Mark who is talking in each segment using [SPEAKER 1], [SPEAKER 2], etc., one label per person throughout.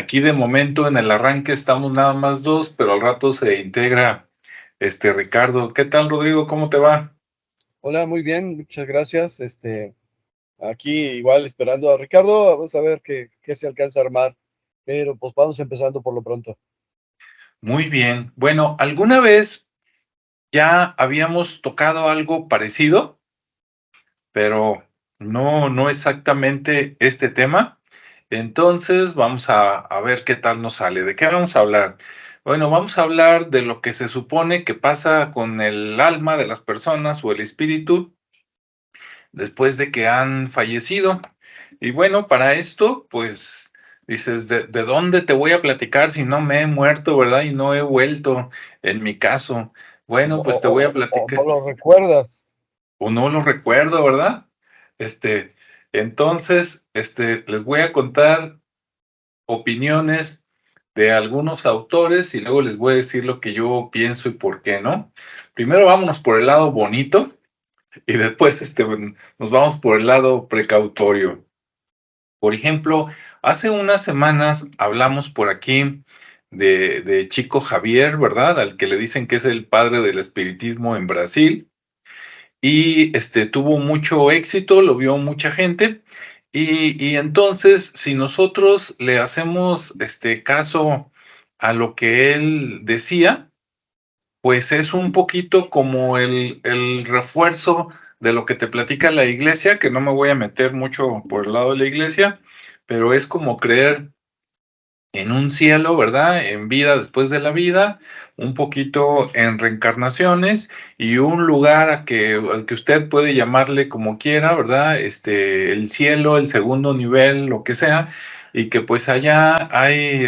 [SPEAKER 1] Aquí de momento en el arranque estamos nada más dos, pero al rato se integra Ricardo. ¿Qué tal, Rodrigo? ¿Cómo te va?
[SPEAKER 2] Hola, muy bien, muchas gracias. Aquí igual esperando a Ricardo, vamos a ver qué se alcanza a armar, pero pues vamos empezando por lo pronto.
[SPEAKER 1] Muy bien. Bueno, ¿alguna vez ya habíamos tocado algo parecido, pero no exactamente este tema? Entonces vamos a ver qué tal nos sale. ¿De qué vamos a hablar? Bueno, vamos a hablar de lo que se supone que pasa con el alma de las personas o el espíritu después de que han fallecido. Y bueno, para esto, pues dices, ¿de dónde te voy a platicar si no me he muerto, verdad? Y no he vuelto, en mi caso. Bueno, pues te voy a
[SPEAKER 2] O no
[SPEAKER 1] platicar,
[SPEAKER 2] lo recuerdas.
[SPEAKER 1] o no lo recuerdo, ¿verdad? Este, entonces, les voy a contar opiniones de algunos autores y luego les voy a decir lo que yo pienso y por qué, ¿no? Primero vámonos por el lado bonito y después nos vamos por el lado precautorio. Por ejemplo, hace unas semanas hablamos por aquí de Chico Javier, ¿verdad? Al que le dicen que es el padre del espiritismo en Brasil. Y tuvo mucho éxito, lo vio mucha gente. Y entonces, si nosotros le hacemos caso a lo que él decía, pues es un poquito como el refuerzo de lo que te platica la iglesia, que no me voy a meter mucho por el lado de la iglesia, pero es como creer en un cielo, ¿verdad? En vida después de la vida, un poquito en reencarnaciones y un lugar al que usted puede llamarle como quiera, ¿verdad? El cielo, el segundo nivel, lo que sea, y que pues allá hay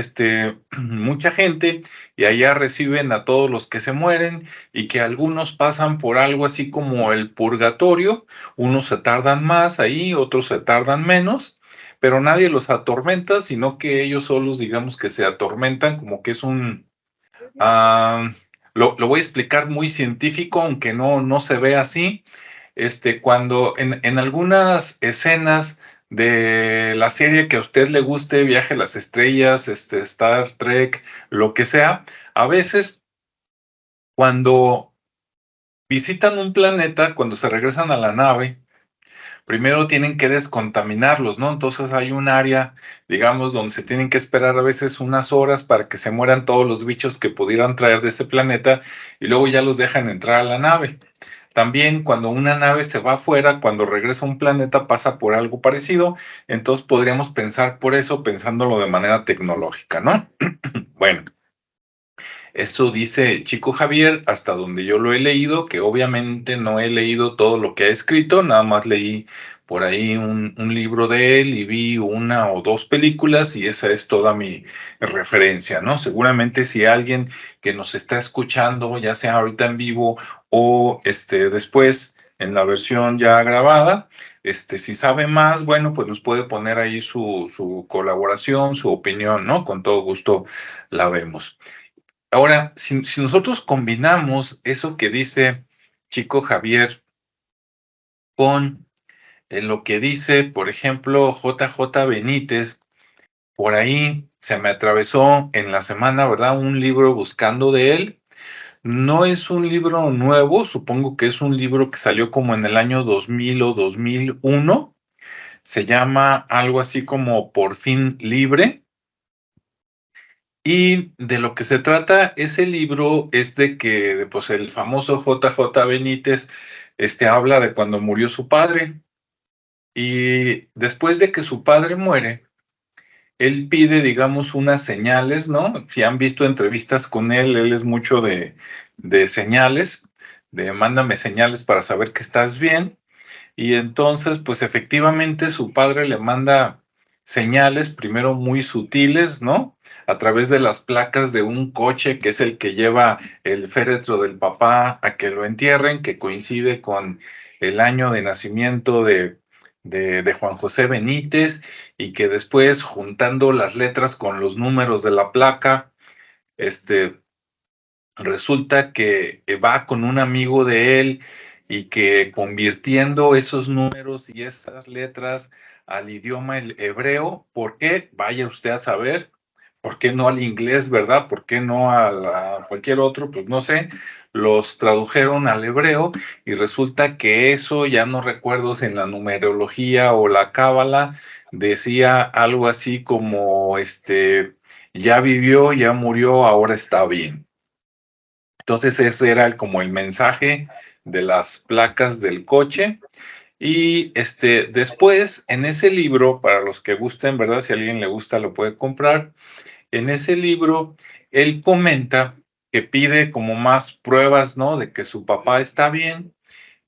[SPEAKER 1] mucha gente y allá reciben a todos los que se mueren y que algunos pasan por algo así como el purgatorio, unos se tardan más ahí, otros se tardan menos, pero nadie los atormenta, sino que ellos solos, digamos que se atormentan, como que es ah, lo voy a explicar muy científico, aunque no se ve así. Cuando en algunas escenas de la serie que a usted le guste, Viaje a las Estrellas, Star Trek, lo que sea, a veces cuando visitan un planeta, cuando se regresan a la nave, primero tienen que descontaminarlos, ¿no? Entonces hay un área, digamos, donde se tienen que esperar a veces unas horas para que se mueran todos los bichos que pudieran traer de ese planeta y luego ya los dejan entrar a la nave. También cuando una nave se va afuera, cuando regresa a un planeta, pasa por algo parecido, entonces podríamos pensar por eso, pensándolo de manera tecnológica, ¿no? Bueno, eso dice Chico Javier, hasta donde yo lo he leído, que obviamente no he leído todo lo que ha escrito, nada más leí por ahí un libro de él y vi una o dos películas y esa es toda mi referencia, ¿no? Seguramente si alguien que nos está escuchando, ya sea ahorita en vivo o después en la versión ya grabada, si sabe más, bueno, pues nos puede poner ahí su colaboración, su opinión, ¿no? Con todo gusto la vemos. Ahora, si nosotros combinamos eso que dice Chico Javier con lo que dice, por ejemplo, JJ Benítez, por ahí se me atravesó en la semana, ¿verdad? Un libro buscando de él. No es un libro nuevo, supongo que es un libro que salió como en el año 2000 o 2001. Se llama algo así como Por fin libre. Y de lo que se trata ese libro es de que pues, el famoso JJ Benítez habla de cuando murió su padre. Y después de que su padre muere, él pide, digamos, unas señales, ¿no? Si han visto entrevistas con él es mucho de señales, de mándame señales para saber que estás bien. Y entonces, pues efectivamente su padre le manda señales, primero muy sutiles, ¿no? A través de las placas de un coche que es el que lleva el féretro del papá a que lo entierren, que coincide con el año de nacimiento de Juan José Benítez y que después, juntando las letras con los números de la placa, este, resulta que va con un amigo de él y que convirtiendo esos números y esas letras al idioma el hebreo, ¿por qué? Vaya usted a saber, ¿por qué no al inglés, verdad? ¿Por qué no a cualquier otro? Pues no sé, los tradujeron al hebreo y resulta que eso, ya no recuerdo si en la numerología o la cábala, decía algo así como, ya vivió, ya murió, ahora está bien. Entonces ese era como el mensaje de las placas del coche. Y después, en ese libro, para los que gusten, ¿verdad? Si a alguien le gusta, lo puede comprar. En ese libro, él comenta que pide como más pruebas, ¿no? De que su papá está bien.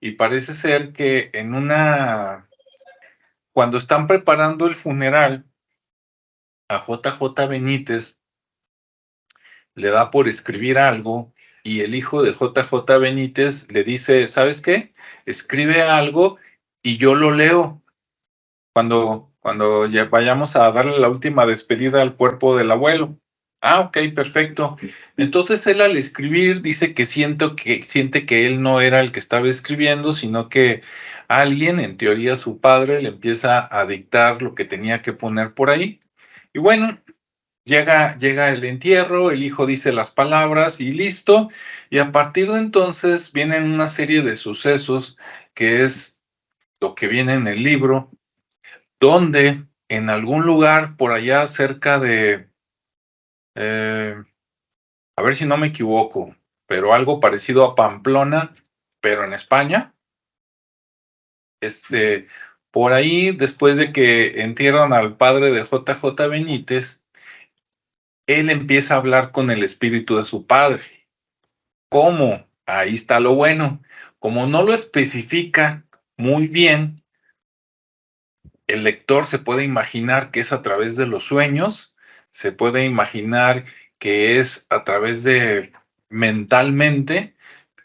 [SPEAKER 1] Y parece ser que cuando están preparando el funeral a JJ Benítez, le da por escribir algo y el hijo de JJ Benítez le dice, ¿sabes qué? Escribe algo y yo lo leo cuando ya vayamos a darle la última despedida al cuerpo del abuelo. Ah, ok, perfecto. Entonces él al escribir dice que siente que él no era el que estaba escribiendo, sino que alguien, en teoría su padre, le empieza a dictar lo que tenía que poner por ahí. Y bueno, llega el entierro, el hijo dice las palabras y listo. Y a partir de entonces vienen una serie de sucesos que es lo que viene en el libro, donde en algún lugar por allá cerca de, eh, a ver si no me equivoco, pero algo parecido a Pamplona, pero en España, por ahí, después de que entierran al padre de JJ Benítez, él empieza a hablar con el espíritu de su padre. ¿Cómo? Ahí está lo bueno. Como no lo especifica muy bien, el lector se puede imaginar que es a través de los sueños, se puede imaginar que es a través de mentalmente,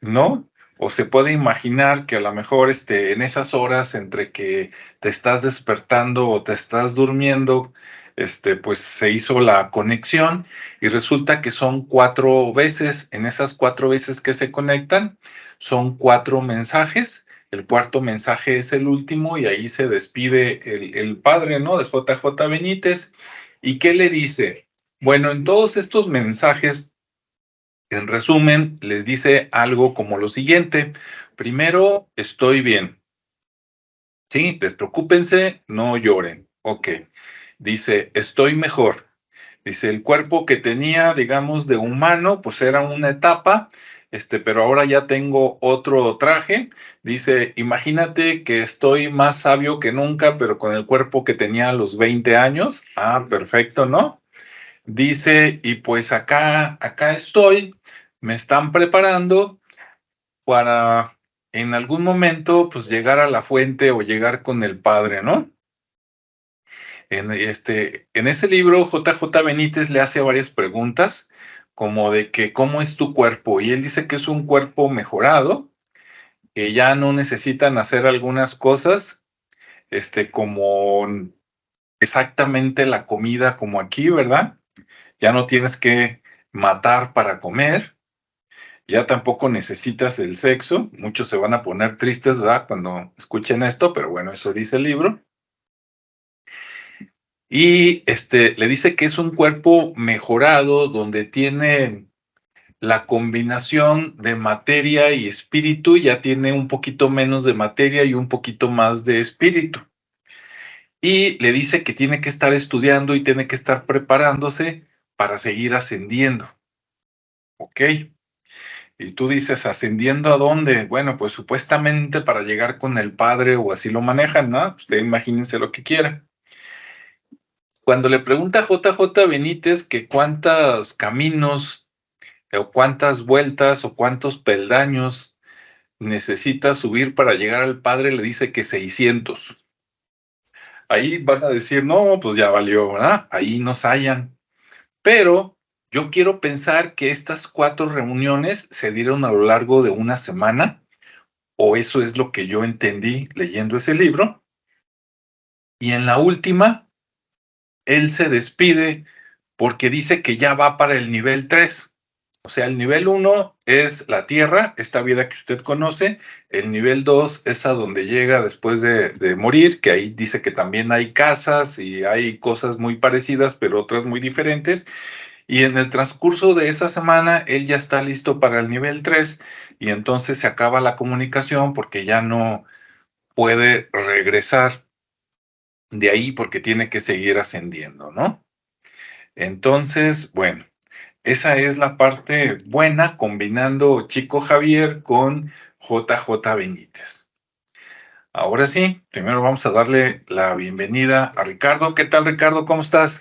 [SPEAKER 1] ¿no? O se puede imaginar que a lo mejor en esas horas entre que te estás despertando o te estás durmiendo, pues se hizo la conexión y resulta que son 4 veces. En esas 4 veces que se conectan, son 4 mensajes. El cuarto mensaje es el último y ahí se despide el padre, ¿no? De JJ Benítez. ¿Y qué le dice? Bueno, en todos estos mensajes, en resumen, les dice algo como lo siguiente. Primero, estoy bien. Sí, despreocúpense, no lloren. Ok. Dice, estoy mejor. Dice, el cuerpo que tenía, digamos, de humano, pues era una etapa, pero ahora ya tengo otro traje. Dice, imagínate que estoy más sabio que nunca, pero con el cuerpo que tenía a los 20 años. Ah, perfecto, ¿no? Dice, y pues acá estoy, me están preparando para en algún momento, pues llegar a la fuente o llegar con el padre, ¿no? En ese libro, JJ Benítez le hace varias preguntas, como de que cómo es tu cuerpo, y él dice que es un cuerpo mejorado, que ya no necesitan hacer algunas cosas, como exactamente la comida como aquí, ¿verdad? Ya no tienes que matar para comer, ya tampoco necesitas el sexo. Muchos se van a poner tristes, ¿verdad? Cuando escuchen esto, pero bueno, eso dice el libro. Y le dice que es un cuerpo mejorado donde tiene la combinación de materia y espíritu, ya tiene un poquito menos de materia y un poquito más de espíritu. Y le dice que tiene que estar estudiando y tiene que estar preparándose para seguir ascendiendo. ¿Ok? Y tú dices, ¿ascendiendo a dónde? Bueno, pues supuestamente para llegar con el padre o así lo manejan, ¿no? Usted imagínense lo que quiera. Cuando le pregunta a JJ Benítez que cuántos caminos o cuántas vueltas o cuántos peldaños necesita subir para llegar al padre, le dice que 600. Ahí van a decir, no, pues ya valió, ¿verdad? Ahí nos hallan. Pero yo quiero pensar que estas 4 reuniones se dieron a lo largo de una semana, o eso es lo que yo entendí leyendo ese libro. Y en la última, él se despide porque dice que ya va para el nivel 3. O sea, el nivel 1 es la tierra, esta vida que usted conoce. El nivel 2 es a donde llega después de morir, que ahí dice que también hay casas y hay cosas muy parecidas, pero otras muy diferentes. Y en el transcurso de esa semana, él ya está listo para el nivel 3 y entonces se acaba la comunicación porque ya no puede regresar de ahí porque tiene que seguir ascendiendo, ¿no? Entonces, bueno, esa es la parte buena combinando Chico Javier con JJ Benítez. Ahora sí, primero vamos a darle la bienvenida a Ricardo. ¿Qué tal, Ricardo? ¿Cómo estás?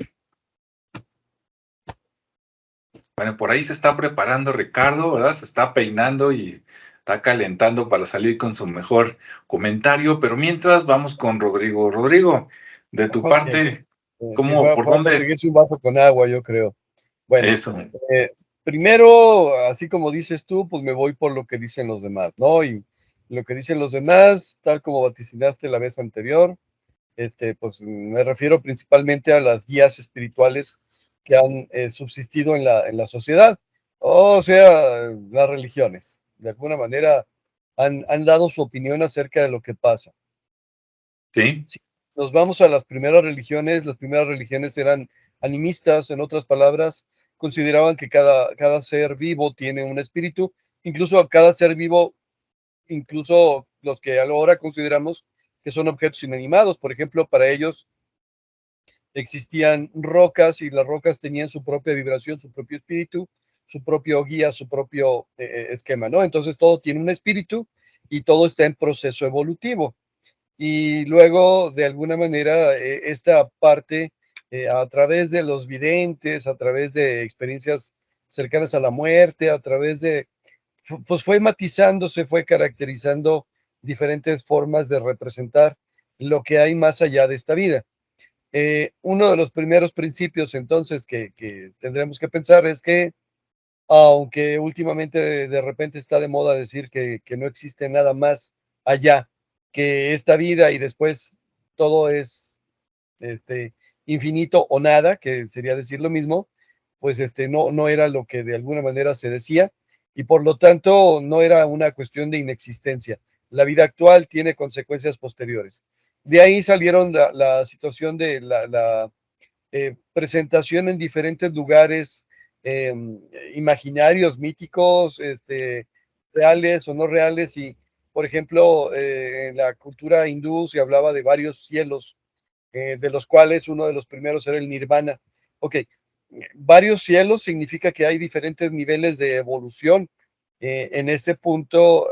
[SPEAKER 1] Bueno, por ahí se está preparando Ricardo, ¿verdad? Se está peinando y está calentando para salir con su mejor comentario, pero mientras vamos con Rodrigo. Rodrigo, de tu
[SPEAKER 2] Ok,
[SPEAKER 1] parte,
[SPEAKER 2] sí,
[SPEAKER 1] ¿cómo, por
[SPEAKER 2] fue a
[SPEAKER 1] dónde?
[SPEAKER 2] conseguirse un vaso con agua, yo creo. Bueno,
[SPEAKER 1] Eso,
[SPEAKER 2] primero, así como dices tú, pues me voy por lo que dicen los demás, ¿no? Y lo que dicen los demás, tal como vaticinaste la vez anterior, pues me refiero principalmente a las guías espirituales que han subsistido en la sociedad, o sea, las religiones. De alguna manera han dado su opinión acerca de lo que pasa.
[SPEAKER 1] ¿sí?
[SPEAKER 2] Si nos vamos a las primeras religiones eran animistas, en otras palabras, consideraban que cada ser vivo tiene un espíritu, incluso a cada ser vivo, incluso los que ahora consideramos que son objetos inanimados. Por ejemplo, para ellos existían rocas y las rocas tenían su propia vibración, su propio espíritu, su propio guía, su propio esquema, ¿no? Entonces todo tiene un espíritu y todo está en proceso evolutivo. Y luego, de alguna manera, esta parte, a través de los videntes, a través de experiencias cercanas a la muerte, a través de, pues fue matizándose, fue caracterizando diferentes formas de representar lo que hay más allá de esta vida. Uno de los primeros principios entonces que tendremos que pensar es que, aunque últimamente de repente está de moda decir que no existe nada más allá que esta vida y después todo es este, infinito o nada, que sería decir lo mismo, pues no era lo que de alguna manera se decía y por lo tanto no era una cuestión de inexistencia. La vida actual tiene consecuencias posteriores. De ahí salieron la situación de la presentación en diferentes lugares eh, imaginarios, míticos, reales o no reales. Y, por ejemplo, en la cultura hindú se hablaba de varios cielos, de los cuales uno de los primeros era el nirvana. Ok, varios cielos significa que hay diferentes niveles de evolución. En ese punto,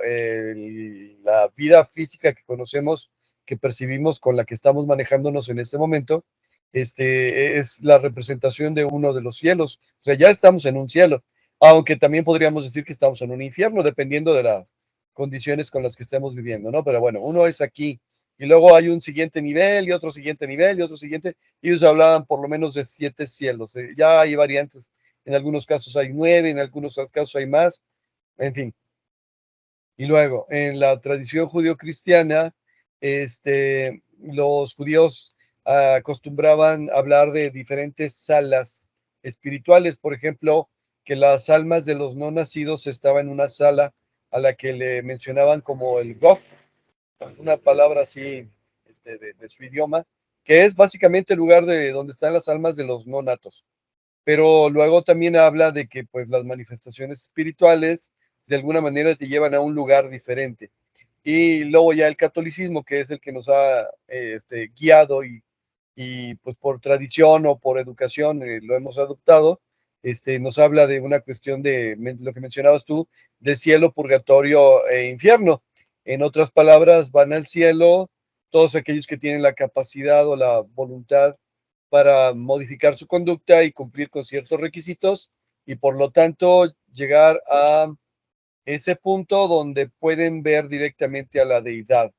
[SPEAKER 2] la vida física que conocemos, que percibimos, con la que estamos manejándonos en este momento, es la representación de uno de los cielos. O sea, ya estamos en un cielo, aunque también podríamos decir que estamos en un infierno, dependiendo de las condiciones con las que estemos viviendo, ¿no? Pero bueno, uno es aquí, y luego hay un siguiente nivel, y otro siguiente nivel, y otro siguiente, y ellos hablaban por lo menos de 7 cielos. Ya hay variantes, en algunos casos hay 9, en algunos casos hay más, en fin. Y luego, en la tradición judío-cristiana, los judíos acostumbraban hablar de diferentes salas espirituales. Por ejemplo, que las almas de los no nacidos estaban en una sala a la que le mencionaban como el Gof, una palabra así de su idioma, que es básicamente el lugar de donde están las almas de los no natos. Pero luego también habla de que pues las manifestaciones espirituales de alguna manera te llevan a un lugar diferente. Y luego ya el catolicismo, que es el que nos ha guiado y pues por tradición o por educación lo hemos adoptado, nos habla de una cuestión de lo que mencionabas tú, de cielo, purgatorio e infierno. En otras palabras, van al cielo todos aquellos que tienen la capacidad o la voluntad para modificar su conducta y cumplir con ciertos requisitos y por lo tanto llegar a ese punto donde pueden ver directamente a la deidad.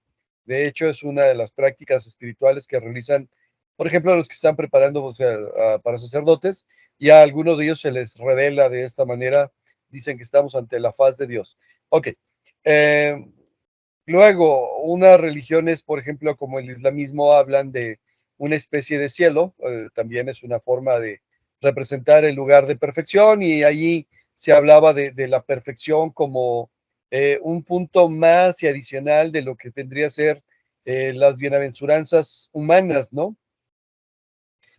[SPEAKER 2] De hecho, es una de las prácticas espirituales que realizan, por ejemplo, los que están preparando, o sea, para sacerdotes, y a algunos de ellos se les revela de esta manera, dicen que estamos ante la faz de Dios. Ok. Eh, Luego, unas religiones, por ejemplo, como el islamismo, hablan de una especie de cielo, también es una forma de representar el lugar de perfección y allí se hablaba de la perfección como un punto más y adicional de lo que tendría a ser las bienaventuranzas humanas, ¿no?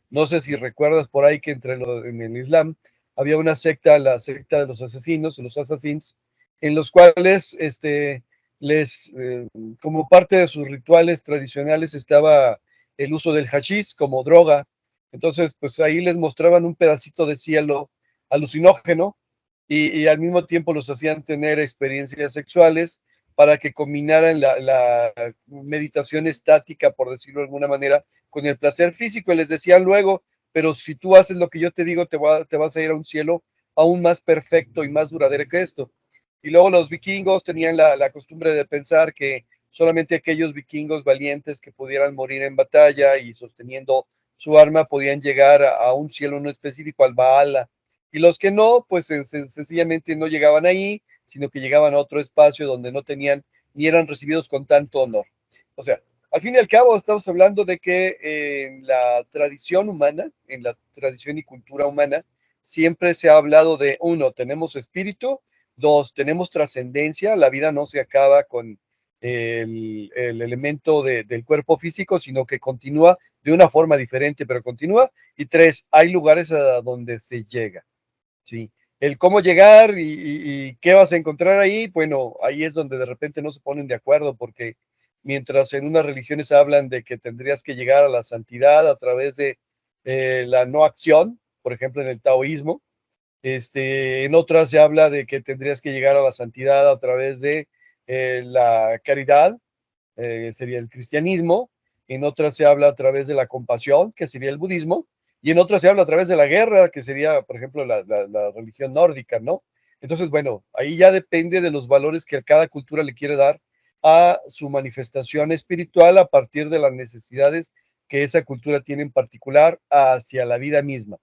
[SPEAKER 2] No sé si recuerdas por ahí que en el Islam había una secta, la secta de los asesinos, los assassins, en los cuales como parte de sus rituales tradicionales estaba el uso del hachís como droga. Entonces, pues ahí les mostraban un pedacito de cielo alucinógeno y al mismo tiempo los hacían tener experiencias sexuales para que combinaran la meditación estática, por decirlo de alguna manera, con el placer físico. Y les decían luego, pero si tú haces lo que yo te digo, te vas a ir a un cielo aún más perfecto y más duradero que esto. Y luego los vikingos tenían la costumbre de pensar que solamente aquellos vikingos valientes que pudieran morir en batalla y sosteniendo su arma podían llegar a un cielo no específico, al Valhalla. Y los que no, pues sencillamente no llegaban ahí, sino que llegaban a otro espacio donde no tenían ni eran recibidos con tanto honor. O sea, al fin y al cabo estamos hablando de que en la tradición humana, en la tradición y cultura humana, siempre se ha hablado de, uno, tenemos espíritu, dos, tenemos trascendencia, la vida no se acaba con el elemento del cuerpo físico, sino que continúa de una forma diferente, pero continúa. Y tres, hay lugares a donde se llega. ¿Sí? El cómo llegar y qué vas a encontrar ahí, bueno, ahí es donde de repente no se ponen de acuerdo, porque mientras en unas religiones hablan de que tendrías que llegar a la santidad a través de la no acción, por ejemplo en el taoísmo, en otras se habla de que tendrías que llegar a la santidad a través de la caridad, sería el cristianismo, en otras se habla a través de la compasión, que sería el budismo, y en otras se habla a través de la guerra, que sería, por ejemplo, la religión nórdica, ¿no? Entonces, bueno, ahí ya depende de los valores que cada cultura le quiere dar a su manifestación espiritual a partir de las necesidades que esa cultura tiene en particular hacia la vida misma.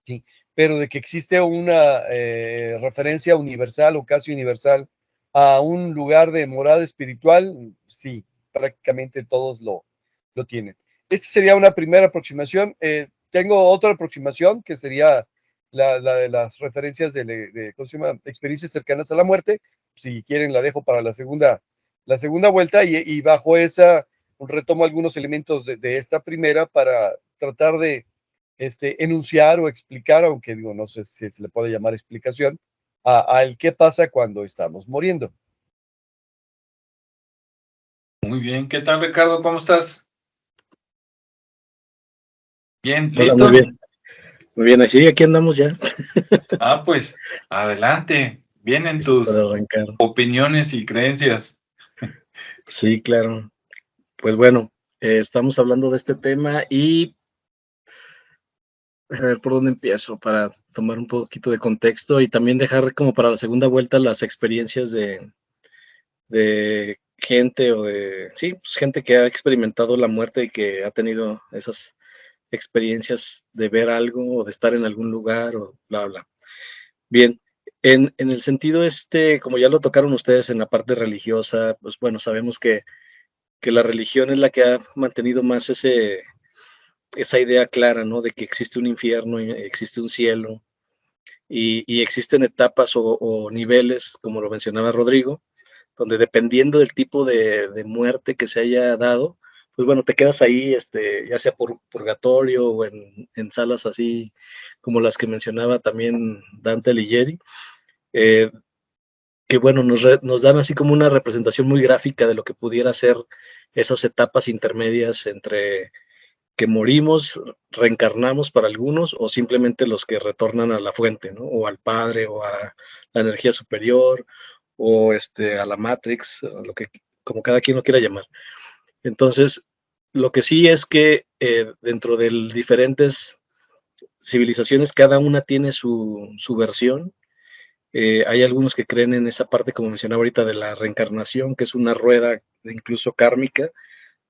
[SPEAKER 2] ¿Sí? Pero de que existe una referencia universal o casi universal a un lugar de morada espiritual, sí, prácticamente todos lo tienen. Esta sería una primera aproximación. Tengo otra aproximación que sería la de las referencias ¿cómo se llama? Experiencias cercanas a la muerte. Si quieren, la dejo para la segunda vuelta y bajo esa retomo algunos elementos de esta primera para tratar de enunciar o explicar, aunque digo, no sé si se le puede llamar explicación, al qué pasa cuando estamos muriendo.
[SPEAKER 1] Muy bien, ¿qué tal, Ricardo? ¿Cómo estás? Bien,
[SPEAKER 3] Hola, muy
[SPEAKER 1] ¿listo?
[SPEAKER 3] bien. Muy bien, así aquí andamos ya,
[SPEAKER 1] Ah, pues adelante. Vienen
[SPEAKER 3] listos para
[SPEAKER 1] tus
[SPEAKER 3] arrancar.
[SPEAKER 1] opiniones y creencias.
[SPEAKER 3] Sí, claro. Pues bueno, estamos hablando de este tema y a ver por dónde empiezo para tomar un poquito de contexto y también dejar como para la segunda vuelta las experiencias de gente o de, sí, pues gente que ha experimentado la muerte y que ha tenido esas experiencias de ver algo o de estar en algún lugar o bla, bla. Bien, en el sentido como ya lo tocaron ustedes en la parte religiosa, pues bueno, sabemos que la religión es la que ha mantenido más esa idea clara, ¿no? De que existe un infierno y existe un cielo y existen etapas o niveles, como lo mencionaba Rodrigo, donde dependiendo del tipo de muerte que se haya dado, pues bueno, te quedas ahí, ya sea por purgatorio o en salas así como las que mencionaba también Dante Alighieri, eh, que bueno, nos dan así como una representación muy gráfica de lo que pudiera ser esas etapas intermedias entre que morimos, reencarnamos para algunos, o simplemente los que retornan a la fuente, ¿no? O al Padre, o a la energía superior, o a la Matrix, o lo que, como cada quien lo quiera llamar. Entonces, lo que sí es que dentro de diferentes civilizaciones, cada una tiene su versión. Hay algunos que creen en esa parte, como mencionaba ahorita, de la reencarnación, que es una rueda incluso kármica,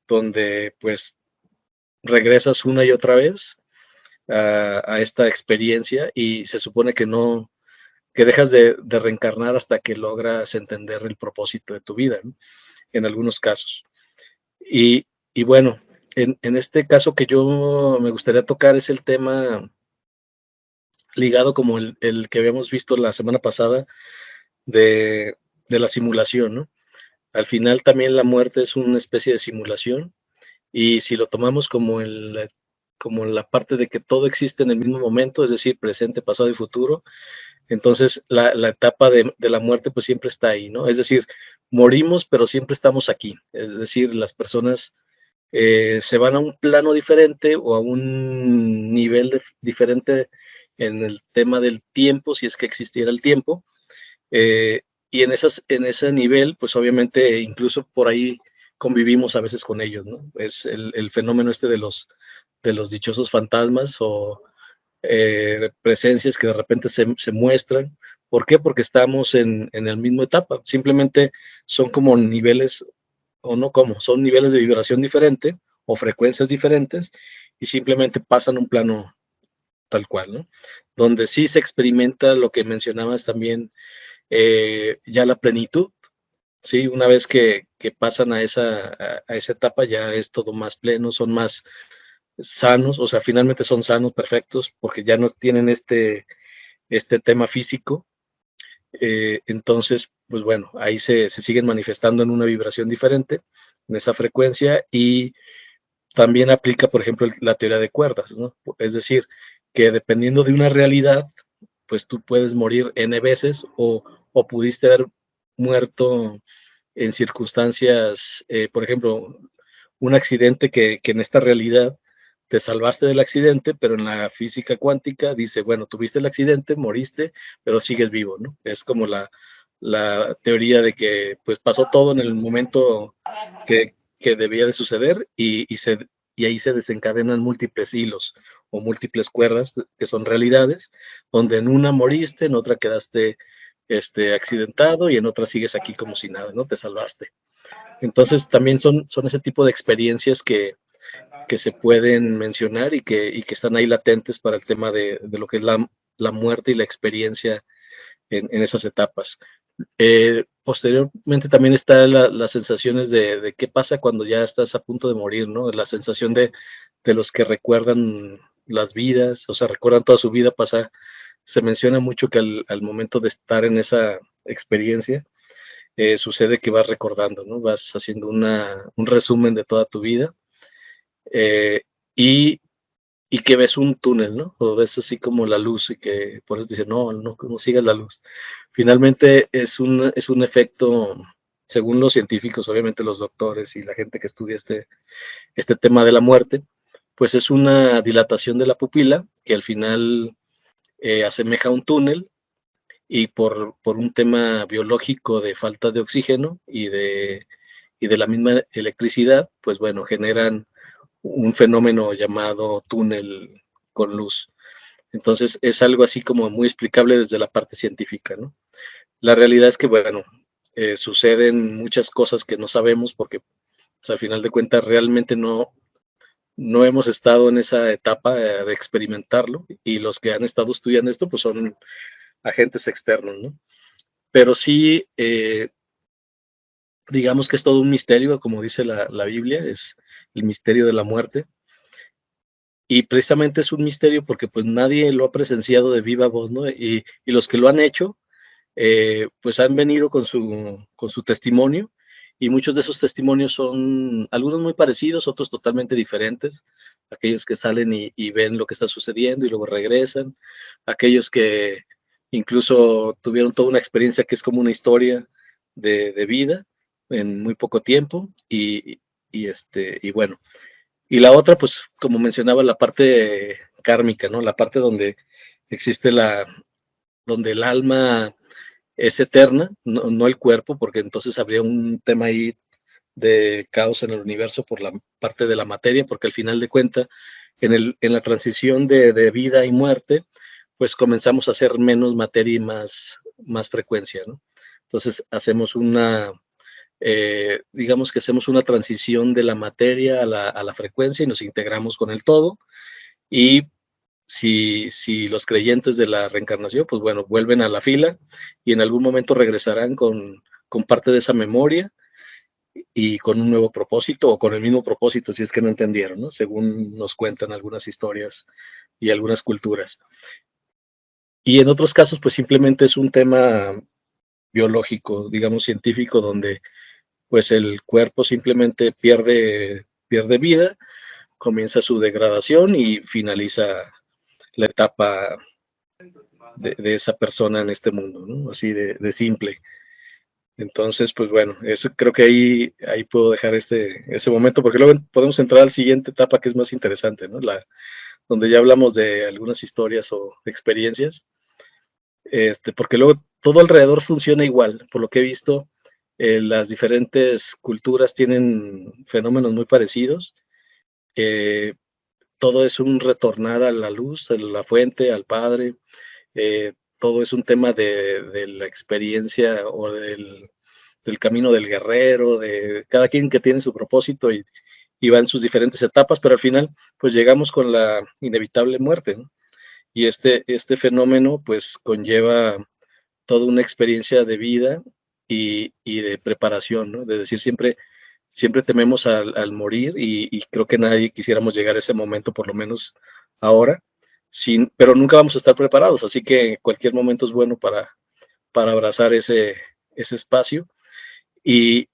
[SPEAKER 3] donde pues regresas una y otra vez a esta experiencia y se supone que no, que dejas de reencarnar hasta que logras entender el propósito de tu vida, ¿no? En algunos casos. Y bueno, en este caso que yo me gustaría tocar es el tema ligado como el que habíamos visto la semana pasada de la simulación, ¿no? Al final también la muerte es una especie de simulación y si lo tomamos como la parte de que todo existe en el mismo momento, es decir, presente, pasado y futuro, entonces la etapa de la muerte pues siempre está ahí, ¿no? Es decir, morimos pero siempre estamos aquí, es decir, las personas se van a un plano diferente o a un nivel diferente en el tema del tiempo, si es que existiera el tiempo, eh, y en ese nivel, pues obviamente incluso por ahí convivimos a veces con ellos, ¿no? Es el fenómeno este de los dichosos fantasmas o presencias que de repente se muestran. ¿Por qué? Porque estamos en la misma etapa. Simplemente son como niveles, o no como, son niveles de vibración diferente o frecuencias diferentes y simplemente pasan un plano tal cual, ¿no? Donde sí se experimenta lo que mencionabas también, ya la plenitud, ¿sí? Una vez que pasan a esa etapa ya es todo más pleno, son más sanos, o sea, finalmente son sanos, perfectos, porque ya no tienen este tema físico. Entonces, pues bueno, ahí se siguen manifestando en una vibración diferente, en esa frecuencia, y también aplica, por ejemplo, la teoría de cuerdas, ¿no? Es decir, que dependiendo de una realidad, pues tú puedes morir N veces o pudiste haber muerto en circunstancias, por ejemplo, un accidente que en esta realidad te salvaste del accidente, pero en la física cuántica dice, bueno, tuviste el accidente, moriste, pero sigues vivo, ¿no? Es como la teoría de que pues pasó todo en el momento que debía de suceder y ahí se desencadenan múltiples hilos o múltiples cuerdas que son realidades, donde en una moriste, en otra quedaste accidentado y en otra sigues aquí como si nada, ¿no? Te salvaste. Entonces también son ese tipo de experiencias que se pueden mencionar y que están ahí latentes para el tema de lo que es la muerte y la experiencia en esas etapas. Posteriormente también están las sensaciones de qué pasa cuando ya estás a punto de morir, ¿no? La sensación de los que recuerdan las vidas, o sea, recuerdan toda su vida pasada. Se menciona mucho que al momento de estar en esa experiencia, sucede que vas recordando, ¿no? Vas haciendo un resumen de toda tu vida eh, y, y que ves un túnel, ¿no? O ves así como la luz y que por eso dicen, no sigas la luz. Finalmente es un efecto, según los científicos, obviamente los doctores y la gente que estudia este tema de la muerte, pues es una dilatación de la pupila que al final asemeja un túnel y por un tema biológico de falta de oxígeno y de la misma electricidad, pues bueno, generan un fenómeno llamado túnel con luz. Entonces es algo así como muy explicable desde la parte científica, ¿no? La realidad es que, bueno, suceden muchas cosas que no sabemos porque, pues, al final de cuentas, realmente no hemos estado en esa etapa de experimentarlo y los que han estado estudiando esto, pues son agentes externos, ¿no? Pero sí, digamos que es todo un misterio, como dice la Biblia, es el misterio de la muerte. Y precisamente es un misterio porque pues nadie lo ha presenciado de viva voz, ¿no? Y los que lo han hecho, pues han venido con su testimonio y muchos de esos testimonios son algunos muy parecidos, otros totalmente diferentes. Aquellos que salen y ven lo que está sucediendo y luego regresan. Aquellos que incluso tuvieron toda una experiencia que es como una historia de vida en muy poco tiempo y bueno. Y la otra, pues, como mencionaba, la parte kármica, ¿no? La parte donde existe donde el alma es eterna, no el cuerpo, porque entonces habría un tema ahí de caos en el universo por la parte de la materia, porque al final de cuentas, en la transición de vida y muerte, pues comenzamos a hacer menos materia y más frecuencia, ¿no? Entonces hacemos digamos que hacemos una transición de la materia a la frecuencia y nos integramos con el todo. Y si los creyentes de la reencarnación, pues bueno, vuelven a la fila y en algún momento regresarán con parte de esa memoria y con un nuevo propósito o con el mismo propósito, si es que no entendieron, ¿no? Según nos cuentan algunas historias y algunas culturas. Y en otros casos, pues simplemente es un tema biológico, digamos científico, donde pues el cuerpo simplemente pierde vida, comienza su degradación y finaliza la etapa de esa persona en este mundo, ¿no? Así de simple. Entonces, pues bueno, eso creo que ahí puedo dejar ese momento, porque luego podemos entrar a la siguiente etapa que es más interesante, ¿no? Donde ya hablamos de algunas historias o experiencias, porque luego todo alrededor funciona igual, por lo que he visto, las diferentes culturas tienen fenómenos muy parecidos, eh, todo es un retornar a la luz, a la fuente, al Padre, todo es un tema de la experiencia o del camino del guerrero, de cada quien que tiene su propósito y va en sus diferentes etapas, pero al final pues llegamos con la inevitable muerte, ¿no? Y este fenómeno pues conlleva toda una experiencia de vida y de preparación, ¿no? De decir, siempre tememos al morir y creo que nadie quisiéramos llegar a ese momento, por lo menos ahora, pero nunca vamos a estar preparados, así que cualquier momento es bueno para abrazar ese espacio. Y,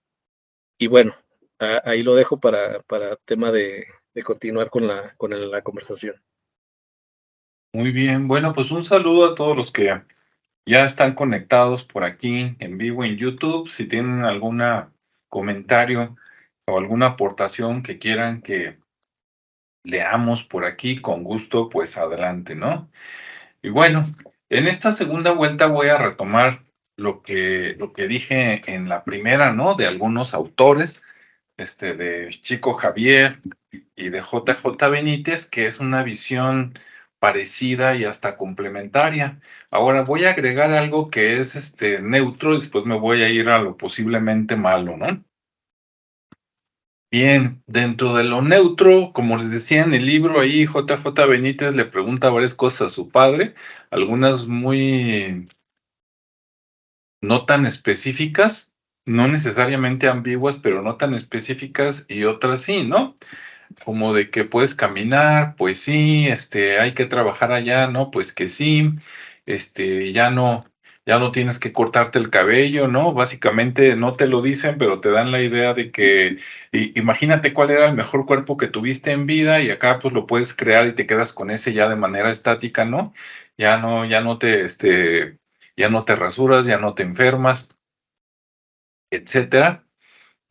[SPEAKER 3] y bueno, ahí lo dejo para tema de continuar con la conversación.
[SPEAKER 1] Muy bien, bueno, pues un saludo a todos los que ya están conectados por aquí en vivo en YouTube. Si tienen algún comentario o alguna aportación que quieran que leamos por aquí, con gusto, pues adelante, ¿no? Y bueno, en esta segunda vuelta voy a retomar lo que dije en la primera, ¿no? De algunos autores, de Chico Javier y de JJ Benítez, que es una visión parecida y hasta complementaria. Ahora voy a agregar algo que es neutro, y después me voy a ir a lo posiblemente malo, ¿no? Bien, dentro de lo neutro, como les decía en el libro, ahí JJ Benítez le pregunta varias cosas a su padre, algunas muy no tan específicas, no necesariamente ambiguas, pero no tan específicas, y otras sí, ¿no? Como de que puedes caminar, pues sí, hay que trabajar allá, ¿no? Pues que sí, ya no tienes que cortarte el cabello, ¿no? Básicamente no te lo dicen, pero te dan la idea de que, imagínate cuál era el mejor cuerpo que tuviste en vida y acá pues lo puedes crear y te quedas con ese ya de manera estática, ¿no? Ya no te rasuras, ya no te enfermas, etcétera.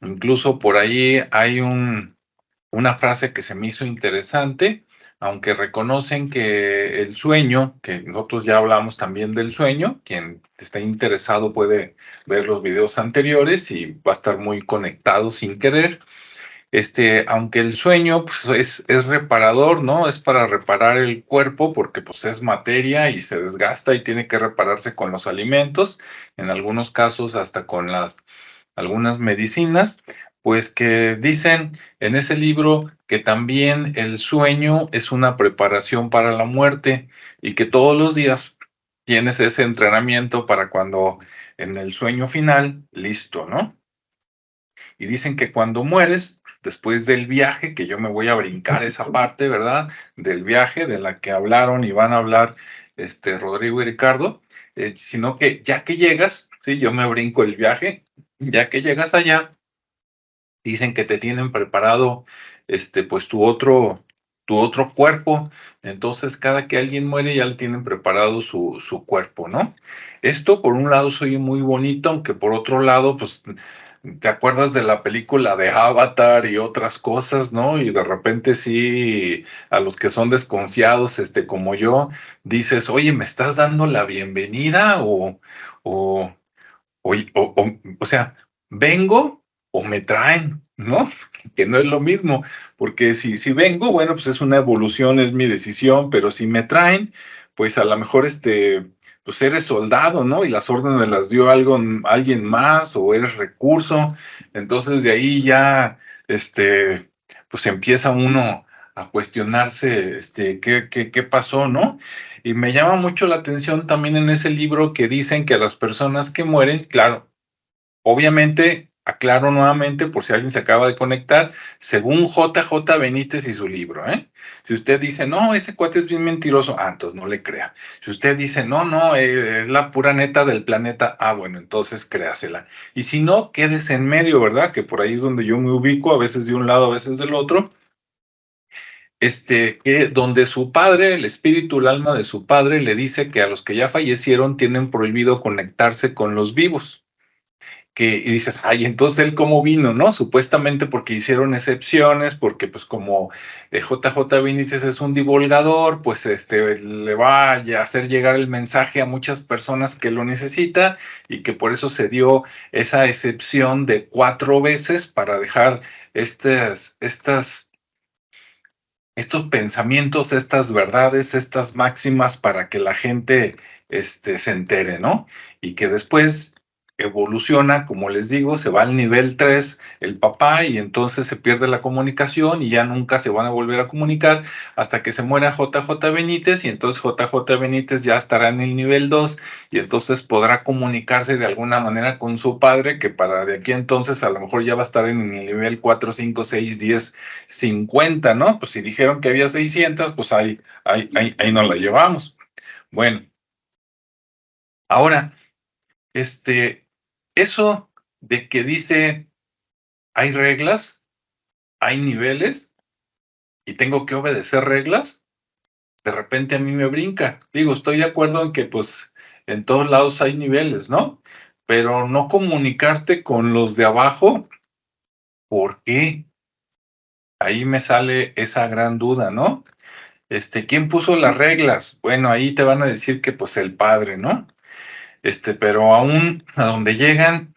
[SPEAKER 1] Incluso por ahí hay una frase que se me hizo interesante, aunque reconocen que el sueño, que nosotros ya hablamos también del sueño, quien esté interesado puede ver los videos anteriores y va a estar muy conectado sin querer. Aunque el sueño pues, es reparador, ¿no? Es para reparar el cuerpo porque pues es materia y se desgasta y tiene que repararse con los alimentos, en algunos casos hasta con algunas medicinas, pues que dicen en ese libro que también el sueño es una preparación para la muerte y que todos los días tienes ese entrenamiento para cuando en el sueño final, listo, ¿no? Y dicen que cuando mueres, después del viaje, que yo me voy a brincar esa parte, ¿verdad? Del viaje de la que hablaron y van a hablar Rodrigo y Ricardo, sino que ya que llegas, sí, yo me brinco el viaje, ya que llegas allá, dicen que te tienen preparado, pues tu otro cuerpo. Entonces, cada que alguien muere, ya le tienen preparado su cuerpo, ¿no? Esto, por un lado, soy muy bonito, aunque por otro lado, pues, te acuerdas de la película de Avatar y otras cosas, ¿no? Y de repente sí, a los que son desconfiados, como yo, dices, oye, ¿me estás dando la bienvenida? O, o sea, vengo o me traen, ¿no? Que no es lo mismo, porque si vengo, bueno, pues es una evolución, es mi decisión, pero si me traen, pues a lo mejor pues eres soldado, ¿no? Y las órdenes las dio alguien más o eres recurso, entonces de ahí ya, pues empieza uno a cuestionarse, qué pasó, ¿no? Y me llama mucho la atención también en ese libro que dicen que las personas que mueren, claro, obviamente aclaro nuevamente por si alguien se acaba de conectar, según JJ Benítez y su libro, ¿eh? Si usted dice, no, ese cuate es bien mentiroso, entonces no le crea. Si usted dice, no, no, es la pura neta del planeta, bueno, entonces créasela. Y si no, quédese en medio, ¿verdad? Que por ahí es donde yo me ubico, a veces de un lado, a veces del otro. Que donde su padre, el espíritu, el alma de su padre, le dice que a los que ya fallecieron tienen prohibido conectarse con los vivos. Y dices, entonces él cómo vino, ¿no? Supuestamente porque hicieron excepciones, porque pues como JJ Benítez es un divulgador, pues le va a hacer llegar el mensaje a muchas personas que lo necesita y que por eso se dio esa excepción de 4 veces para dejar estos pensamientos, estas verdades, estas máximas para que la gente se entere, ¿no? Y que después evoluciona, como les digo, se va al nivel 3 el papá y entonces se pierde la comunicación y ya nunca se van a volver a comunicar hasta que se muera JJ Benítez y entonces JJ Benítez ya estará en el nivel 2 y entonces podrá comunicarse de alguna manera con su padre que para de aquí entonces a lo mejor ya va a estar en el nivel 4, 5, 6, 10, 50, ¿no? Pues si dijeron que había 600, pues ahí nos la llevamos. Bueno, ahora, eso de que dice hay reglas, hay niveles y tengo que obedecer reglas, de repente a mí me brinca. Digo, estoy de acuerdo en que pues en todos lados hay niveles, ¿no? Pero no comunicarte con los de abajo, ¿por qué? Ahí me sale esa gran duda, ¿no? ¿Quién puso las reglas? Bueno, ahí te van a decir que pues el padre, ¿no? Pero aún a donde llegan,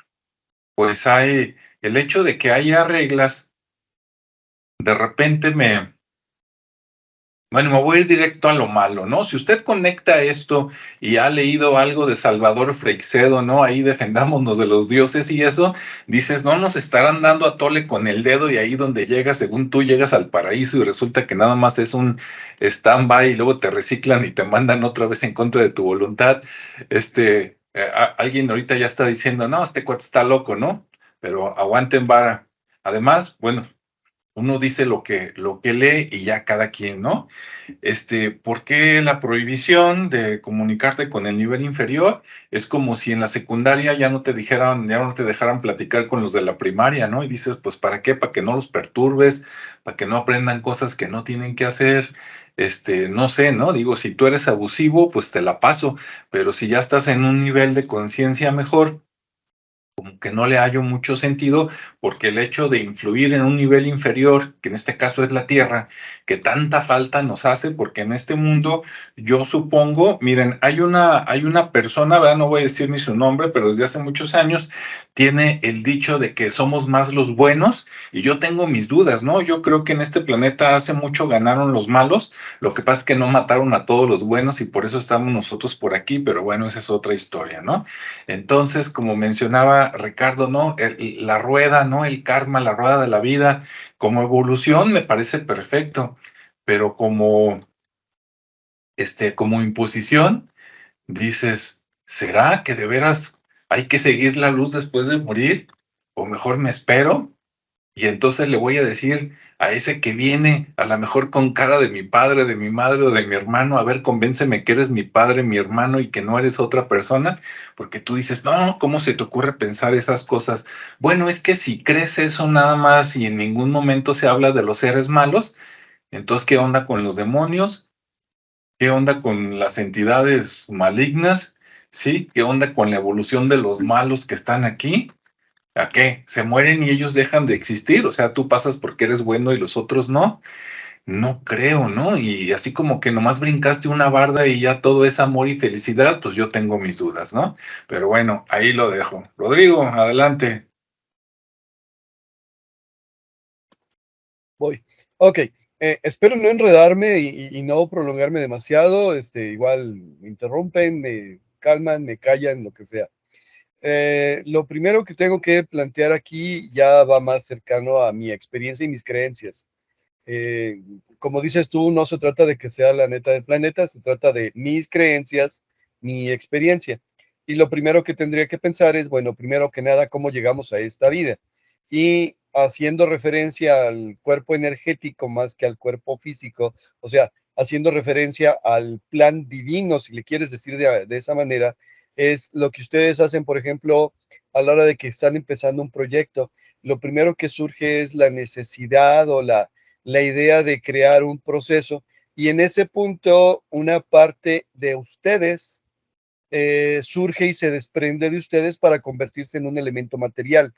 [SPEAKER 1] pues hay el hecho de que haya reglas, de repente bueno, me voy a ir directo a lo malo, ¿no? Si usted conecta esto y ha leído algo de Salvador Freixedo, ¿no? Ahí defendámonos de los dioses y eso, dices, no nos estarán dando a tole con el dedo y ahí donde llegas, según tú llegas al paraíso y resulta que nada más es un stand-by y luego te reciclan y te mandan otra vez en contra de tu voluntad. Alguien ahorita ya está diciendo, no, este cuate está loco, ¿no? Pero aguanten vara. Además, bueno, uno dice lo que lee y ya cada quien, ¿no? ¿Por qué la prohibición de comunicarte con el nivel inferior? Es como si en la secundaria ya no te dejaran platicar con los de la primaria, ¿no? Y dices, pues, ¿para qué? Para que no los perturbes, para que no aprendan cosas que no tienen que hacer. No sé, ¿no? Digo, si tú eres abusivo, pues te la paso, pero si ya estás en un nivel de conciencia mejor, como que no le hallo mucho sentido, porque el hecho de influir en un nivel inferior, que en este caso es la Tierra, que tanta falta nos hace, porque en este mundo, yo supongo, miren, hay una persona, ¿verdad? No voy a decir ni su nombre, pero desde hace muchos años tiene el dicho de que somos más los buenos, y yo tengo mis dudas, ¿no? Yo creo que en este planeta hace mucho ganaron los malos, lo que pasa es que no mataron a todos los buenos y por eso estamos nosotros por aquí, pero bueno, esa es otra historia, ¿no? Entonces, como mencionaba Ricardo, ¿no? La rueda, ¿no? El karma, la rueda de la vida, como evolución me parece perfecto, pero como imposición, dices, ¿será que de veras hay que seguir la luz después de morir? ¿O mejor me espero? Y entonces le voy a decir a ese que viene, a lo mejor con cara de mi padre, de mi madre o de mi hermano, a ver, convénceme que eres mi padre, mi hermano y que no eres otra persona, porque tú dices, no, ¿cómo se te ocurre pensar esas cosas? Bueno, es que si crees eso nada más y en ningún momento se habla de los seres malos, entonces, ¿qué onda con los demonios? ¿Qué onda con las entidades malignas? ¿Sí? ¿Qué onda con la evolución de los malos que están aquí? ¿A qué? ¿Se mueren y ellos dejan de existir? O sea, tú pasas porque eres bueno y los otros no. No creo, ¿no? Y así como que nomás brincaste una barda y ya todo es amor y felicidad, pues yo tengo mis dudas, ¿no? Pero bueno, ahí lo dejo. Rodrigo, adelante.
[SPEAKER 2] Voy. Ok. Espero no enredarme y no prolongarme demasiado. Igual me interrumpen, me calman, me callan, lo que sea. Lo primero que tengo que plantear aquí ya va más cercano a mi experiencia y mis creencias. Eh, Como dices tú, no se trata de que sea la neta del planeta, se trata de mis creencias, mi experiencia. Y lo primero que tendría que pensar es, bueno, primero que nada, cómo llegamos a esta vida. Y haciendo referencia al cuerpo energético más que al cuerpo físico, o sea, haciendo referencia al plan divino, si le quieres decir de esa manera, es lo que ustedes hacen, por ejemplo, a la hora de que están empezando un proyecto. Lo primero que surge es la necesidad o la idea de crear un proceso. Y en ese punto, una parte de ustedes surge y se desprende de ustedes para convertirse en un elemento material.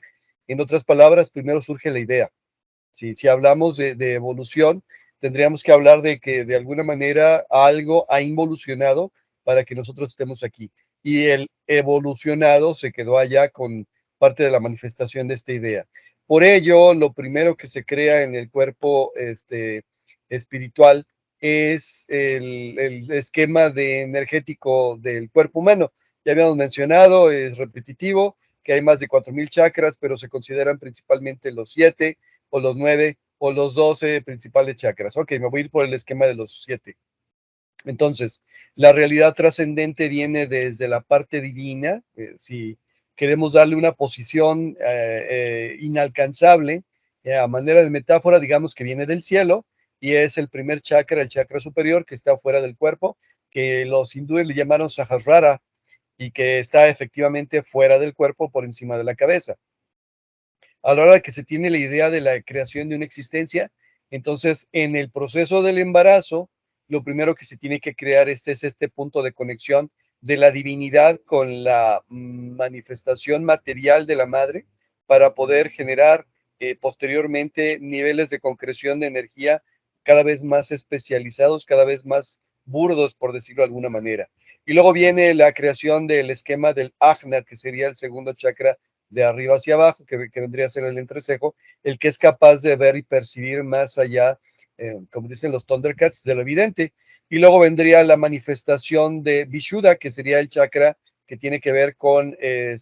[SPEAKER 2] En otras palabras, primero surge la idea. Si hablamos de evolución, tendríamos que hablar de que de alguna manera algo ha involucionado para que nosotros estemos aquí. Y el evolucionado se quedó allá con parte de la manifestación de esta idea. Por ello, lo primero que se crea en el cuerpo espiritual es el esquema energético del cuerpo humano. Ya habíamos mencionado, es repetitivo, que hay más de 4.000 chakras, pero se consideran principalmente los 7 o los 9 o los 12 principales chakras. Ok, me voy a ir por el esquema de los 7. Entonces, la realidad trascendente viene desde la parte divina. Si queremos darle una posición inalcanzable, a manera de metáfora, digamos que viene del cielo y es el primer chakra, el chakra superior que está fuera del cuerpo, que los hindúes le llamaron Sahasrara y que está efectivamente fuera del cuerpo por encima de la cabeza. A la hora de que se tiene la idea de la creación de una existencia, entonces en el proceso del embarazo, lo primero que se tiene que crear es este punto de conexión de la divinidad con la manifestación material de la madre para poder generar posteriormente niveles de concreción de energía cada vez más especializados, cada vez más burdos, por decirlo de alguna manera. Y luego viene la creación del esquema del ajna, que sería el segundo chakra de arriba hacia abajo, que vendría a ser el entrecejo, el que es capaz de ver y percibir más allá, como dicen los Thundercats, de lo evidente. Y luego vendría la manifestación de Vishuddha, que sería el chakra que tiene que ver con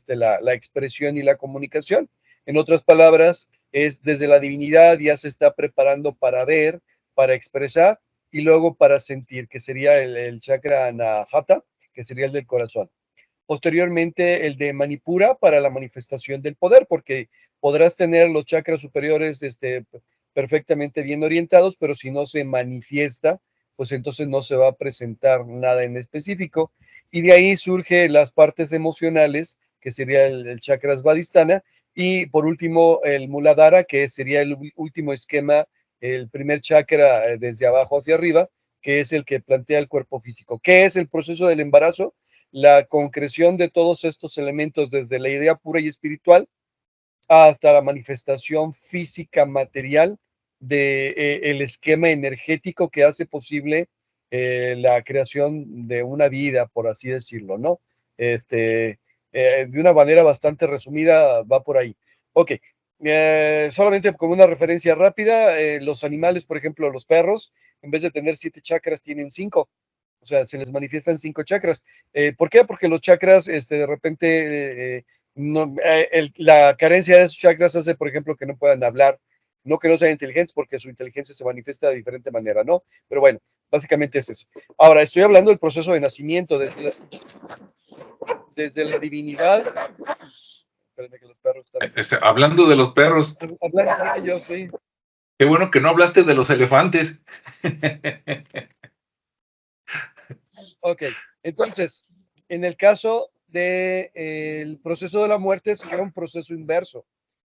[SPEAKER 2] la expresión y la comunicación. En otras palabras, es desde la divinidad ya se está preparando para ver, para expresar y luego para sentir, que sería el chakra Anahata, que sería el del corazón. Posteriormente, el de Manipura para la manifestación del poder, porque podrás tener los chakras superiores perfectamente bien orientados, pero si no se manifiesta, pues entonces no se va a presentar nada en específico. Y de ahí surgen las partes emocionales, que sería el chakra Svadhisthana, y por último el Muladhara, que sería el último esquema, el primer chakra desde abajo hacia arriba, que es el que plantea el cuerpo físico. ¿Qué es el proceso del embarazo? La concreción de todos estos elementos desde la idea pura y espiritual hasta la manifestación física material de el esquema energético que hace posible la creación de una vida, por así decirlo, ¿no? De una manera bastante resumida va por ahí. Ok, solamente como una referencia rápida, los animales, por ejemplo, los perros, en vez de tener 7 chakras, tienen 5. O sea, se les manifiestan 5 chakras. ¿Por qué? Porque los chakras, de repente, no, la carencia de esos chakras hace, por ejemplo, que no puedan hablar, no que no sean inteligentes, porque su inteligencia se manifiesta de diferente manera, ¿no? Pero bueno, básicamente es eso. Ahora, estoy hablando del proceso de nacimiento, desde la divinidad. Espérenme que los perros están...
[SPEAKER 1] Hablando de los perros.
[SPEAKER 2] Hablar de ellos, sí.
[SPEAKER 1] Qué bueno que no hablaste de los elefantes.
[SPEAKER 2] Ok, entonces, en el caso del proceso de la muerte, sería un proceso inverso.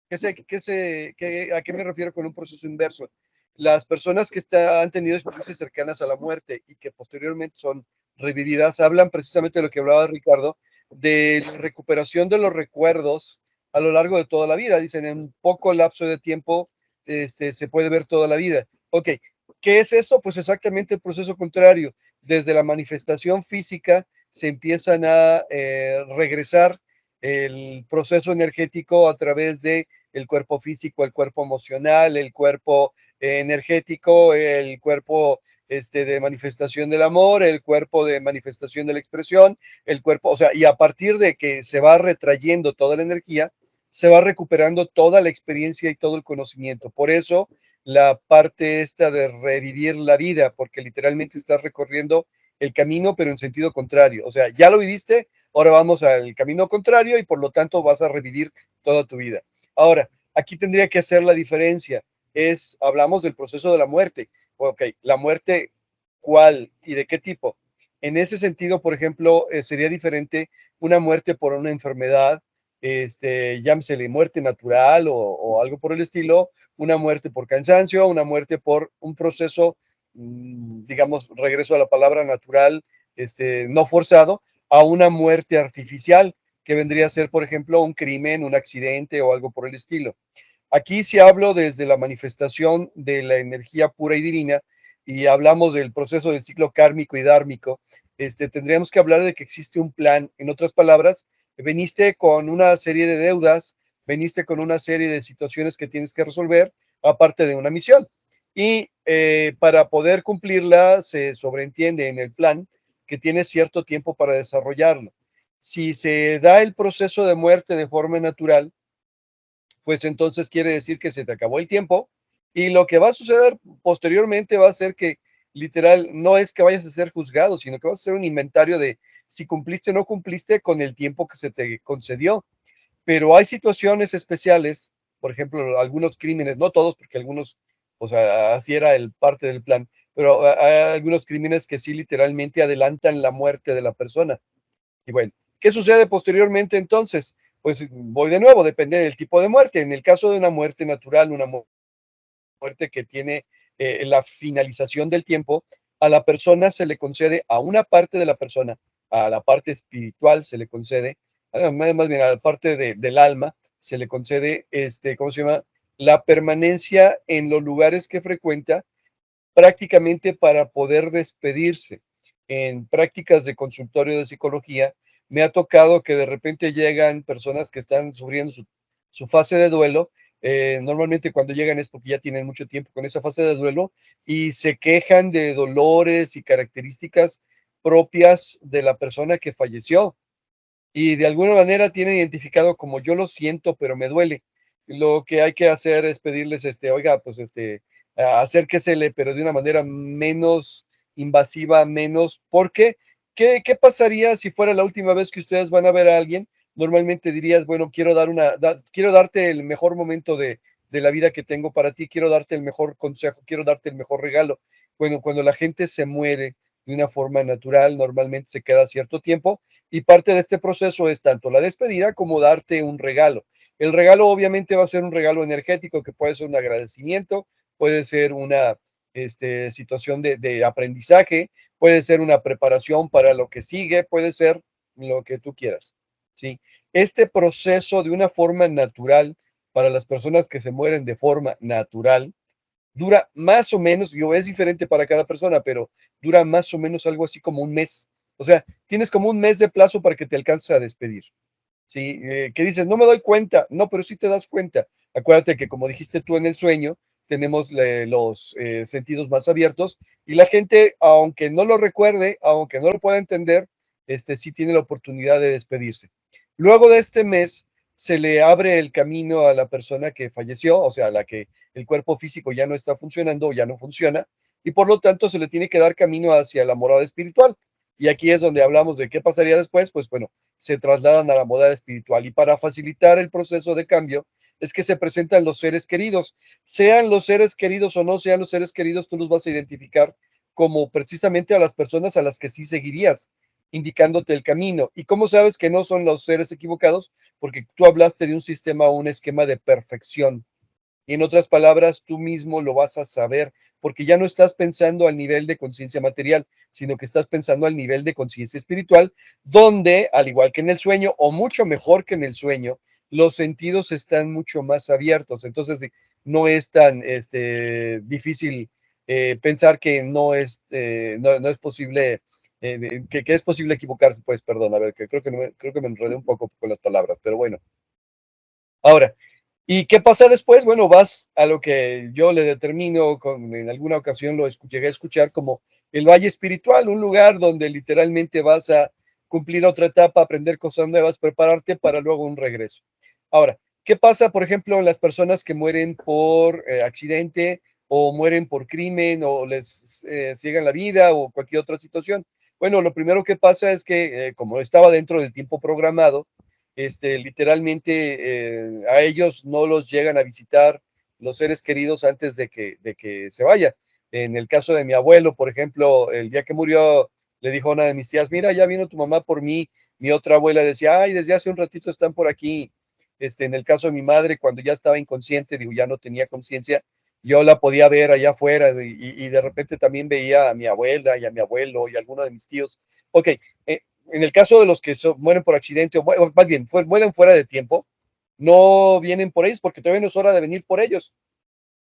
[SPEAKER 2] ¿A qué me refiero con un proceso inverso? Las personas que han tenido experiencias cercanas a la muerte y que posteriormente son revividas, hablan precisamente de lo que hablaba Ricardo, de la recuperación de los recuerdos a lo largo de toda la vida. Dicen, en un poco lapso de tiempo se puede ver toda la vida. Ok, ¿qué es esto? Pues exactamente el proceso contrario. Desde la manifestación física se empiezan a regresar el proceso energético a través de el cuerpo físico, el cuerpo emocional, el cuerpo energético, el cuerpo de manifestación del amor, el cuerpo de manifestación de la expresión, el cuerpo, o sea, y a partir de que se va retrayendo toda la energía, se va recuperando toda la experiencia y todo el conocimiento. Por eso la parte esta de revivir la vida, porque literalmente estás recorriendo el camino, pero en sentido contrario. O sea, ya lo viviste, ahora vamos al camino contrario y por lo tanto vas a revivir toda tu vida. Ahora, aquí tendría que hacer la diferencia. Hablamos del proceso de la muerte. Ok, la muerte, ¿cuál y de qué tipo? En ese sentido, por ejemplo, sería diferente una muerte por una enfermedad, llámesele muerte natural o algo por el estilo, una muerte por cansancio, una muerte por un proceso, digamos, regreso a la palabra natural, no forzado, a una muerte artificial, que vendría a ser, por ejemplo, un crimen, un accidente o algo por el estilo. Aquí sí hablo desde la manifestación de la energía pura y divina y hablamos del proceso del ciclo kármico y dármico. Tendríamos que hablar de que existe un plan. En otras palabras, veniste con una serie de deudas, veniste con una serie de situaciones que tienes que resolver, aparte de una misión. Y para poder cumplirla, se sobreentiende en el plan que tienes cierto tiempo para desarrollarlo. Si se da el proceso de muerte de forma natural, pues entonces quiere decir que se te acabó el tiempo y lo que va a suceder posteriormente va a ser que literal no es que vayas a ser juzgado, sino que vas a hacer un inventario de si cumpliste o no cumpliste con el tiempo que se te concedió. Pero hay situaciones especiales, por ejemplo, algunos crímenes, no todos, porque algunos, o sea, así era el parte del plan, pero hay algunos crímenes que sí literalmente adelantan la muerte de la persona. Y bueno, ¿qué sucede posteriormente entonces? Pues voy de nuevo, depende del tipo de muerte. En el caso de una muerte natural, una muerte que tiene la finalización del tiempo, a la persona se le concede, a una parte de la persona, a la parte espiritual se le concede, más bien a la parte del alma, se le concede, ¿cómo se llama? La permanencia en los lugares que frecuenta prácticamente para poder despedirse. En prácticas de consultorio de psicología, me ha tocado que de repente llegan personas que están sufriendo su fase de duelo. Normalmente cuando llegan es porque ya tienen mucho tiempo con esa fase de duelo y se quejan de dolores y características propias de la persona que falleció y de alguna manera tienen identificado como yo lo siento, pero me duele. Lo que hay que hacer es pedirles, oiga, pues acérquesele, pero de una manera menos invasiva, menos, porque ¿qué pasaría si fuera la última vez que ustedes van a ver a alguien? Normalmente dirías, bueno, quiero darte el mejor momento de la vida que tengo para ti, quiero darte el mejor consejo, quiero darte el mejor regalo. Bueno, cuando la gente se muere de una forma natural, normalmente se queda cierto tiempo y parte de este proceso es tanto la despedida como darte un regalo. El regalo obviamente va a ser un regalo energético que puede ser un agradecimiento, puede ser una situación de aprendizaje, puede ser una preparación para lo que sigue, puede ser lo que tú quieras. ¿Sí? Este proceso de una forma natural para las personas que se mueren de forma natural dura más o menos, es diferente para cada persona, pero dura más o menos algo así como un mes. O sea, tienes como un mes de plazo para que te alcances a despedir. ¿Sí? Que dices, no me doy cuenta. No, pero sí te das cuenta. Acuérdate que como dijiste tú en el sueño, tenemos los sentidos más abiertos y la gente, aunque no lo recuerde, aunque no lo pueda entender, sí tiene la oportunidad de despedirse. Luego de este mes, se le abre el camino a la persona que falleció, o sea, a la que el cuerpo físico ya no está funcionando o ya no funciona, y por lo tanto se le tiene que dar camino hacia la morada espiritual. Y aquí es donde hablamos de qué pasaría después, pues bueno, se trasladan a la morada espiritual. Y para facilitar el proceso de cambio, es que se presentan los seres queridos. Sean los seres queridos o no sean los seres queridos, tú los vas a identificar como precisamente a las personas a las que sí seguirías, indicándote el camino. ¿Y cómo sabes que no son los seres equivocados? Porque tú hablaste de un sistema o un esquema de perfección. Y en otras palabras, tú mismo lo vas a saber, porque ya no estás pensando al nivel de conciencia material, sino que estás pensando al nivel de conciencia espiritual, donde, al igual que en el sueño, o mucho mejor que en el sueño, los sentidos están mucho más abiertos. Entonces, no es tan difícil pensar que no es posible, que es posible equivocarse. Pues, perdón, a ver, que creo que me enredé un poco con las palabras, pero bueno. Ahora, ¿y qué pasa después? Bueno, vas a lo que yo le determino, en alguna ocasión llegué a escuchar como el valle espiritual, un lugar donde literalmente vas a cumplir otra etapa, aprender cosas nuevas, prepararte para luego un regreso. Ahora, ¿qué pasa, por ejemplo, en las personas que mueren por accidente o mueren por crimen o les ciegan la vida o cualquier otra situación? Bueno, lo primero que pasa es que como estaba dentro del tiempo programado, literalmente a ellos no los llegan a visitar los seres queridos antes de que se vaya. En el caso de mi abuelo, por ejemplo, el día que murió, le dijo a una de mis tías, mira, ya vino tu mamá por mí. Mi otra abuela decía, ay, desde hace un ratito están por aquí. En el caso de mi madre, cuando ya estaba inconsciente, digo, ya no tenía conciencia, yo la podía ver allá afuera y de repente también veía a mi abuela y a mi abuelo y a alguno de mis tíos. Ok, en el caso de los que mueren por accidente, o más bien, mueren fuera de tiempo, no vienen por ellos porque todavía no es hora de venir por ellos.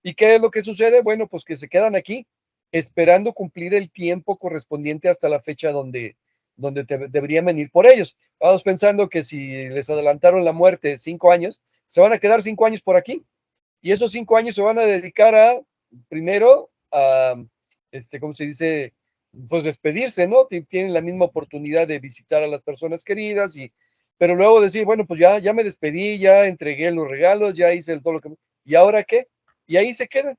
[SPEAKER 2] ¿Y qué es lo que sucede? Bueno, pues que se quedan aquí esperando cumplir el tiempo correspondiente hasta la fecha donde deberían venir por ellos. Vamos pensando que si les adelantaron la muerte 5 años, se van a quedar 5 años por aquí. Y esos 5 años se van a dedicar a, primero, a, ¿cómo se dice? Pues despedirse, ¿no? Tienen la misma oportunidad de visitar a las personas queridas, pero luego decir, bueno, pues ya me despedí, ya entregué los regalos, ya hice todo lo que... ¿Y ahora qué? Y ahí se quedan.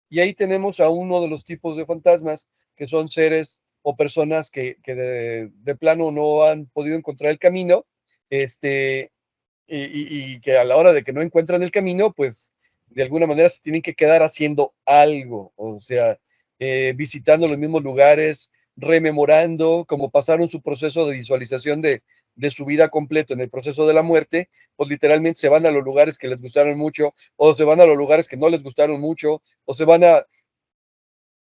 [SPEAKER 2] Y ahí tenemos a uno de los tipos de fantasmas, que son seres o personas que de plano no han podido encontrar el camino, y que a la hora de que no encuentran el camino, pues de alguna manera se tienen que quedar haciendo algo, o sea, visitando los mismos lugares, rememorando, como pasaron su proceso de visualización de su vida completo en el proceso de la muerte, pues literalmente se van a los lugares que les gustaron mucho, o se van a los lugares que no les gustaron mucho, o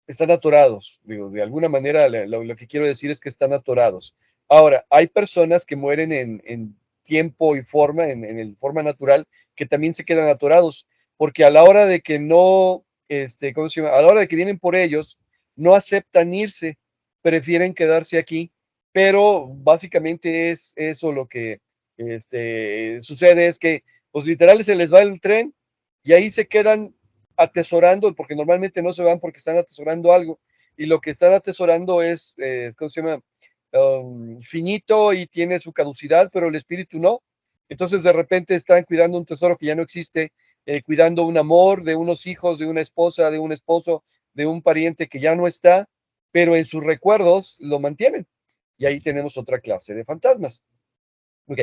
[SPEAKER 2] están atorados, digo, de alguna manera lo que quiero decir es que están atorados. Ahora, hay personas que mueren en tiempo y forma, en el forma natural, que también se quedan atorados, porque a la hora de que no, ¿cómo se llama? A la hora de que vienen por ellos, no aceptan irse, prefieren quedarse aquí, pero básicamente es eso lo que sucede, es que, pues literal se les va el tren y ahí se quedan atesorando, porque normalmente no se van porque están atesorando algo, y lo que están atesorando ¿cómo se llama? Finito y tiene su caducidad, pero el espíritu no. Entonces de repente están cuidando un tesoro que ya no existe, cuidando un amor de unos hijos, de una esposa, de un esposo, de un pariente que ya no está, pero en sus recuerdos lo mantienen. Y ahí tenemos otra clase de fantasmas. Ok.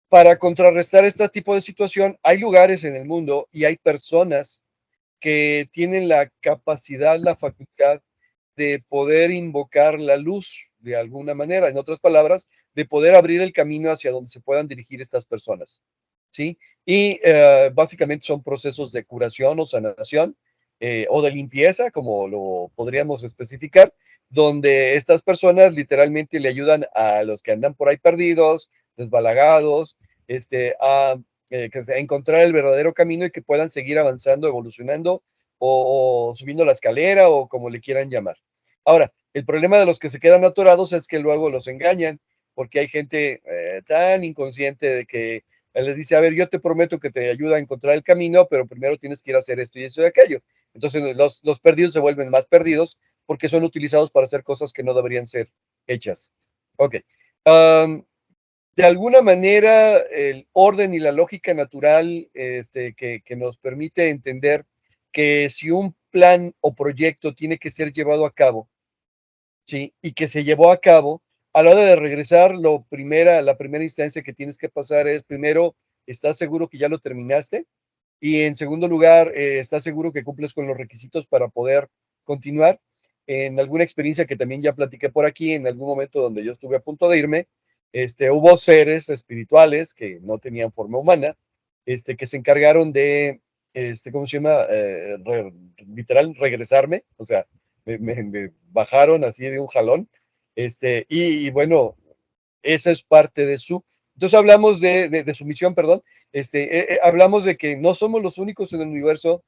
[SPEAKER 2] Para contrarrestar este tipo de situación, hay lugares en el mundo y hay personas que tienen la capacidad, la facultad de poder invocar la luz de alguna manera, en otras palabras, de poder abrir el camino hacia donde se puedan dirigir estas personas, ¿sí? Y básicamente son procesos de curación o sanación, o de limpieza, como lo podríamos especificar, donde estas personas literalmente le ayudan a los que andan por ahí perdidos, desbalagados, a encontrar el verdadero camino y que puedan seguir avanzando, evolucionando o subiendo la escalera o como le quieran llamar. Ahora, el problema de los que se quedan atorados es que luego los engañan, porque hay gente tan inconsciente de que les dice, a ver, yo te prometo que te ayuda a encontrar el camino, pero primero tienes que ir a hacer esto y eso y aquello. Entonces los perdidos se vuelven más perdidos porque son utilizados para hacer cosas que no deberían ser hechas. Ok. Um, de alguna manera, el orden y la lógica natural que nos permite entender que si un plan o proyecto tiene que ser llevado a cabo, ¿sí? Y que se llevó a cabo, a la hora de regresar, la primera instancia que tienes que pasar es, primero, ¿estás seguro que ya lo terminaste? Y en segundo lugar, ¿estás seguro que cumples con los requisitos para poder continuar? En alguna experiencia que también ya platiqué por aquí, en algún momento donde yo estuve a punto de irme, hubo seres espirituales que no tenían forma humana, que se encargaron de, ¿cómo se llama? Literal, regresarme, o sea, me bajaron así de un jalón, y bueno, esa es parte de su. Entonces hablamos de su misión, perdón. Hablamos de que no somos los únicos en el universo,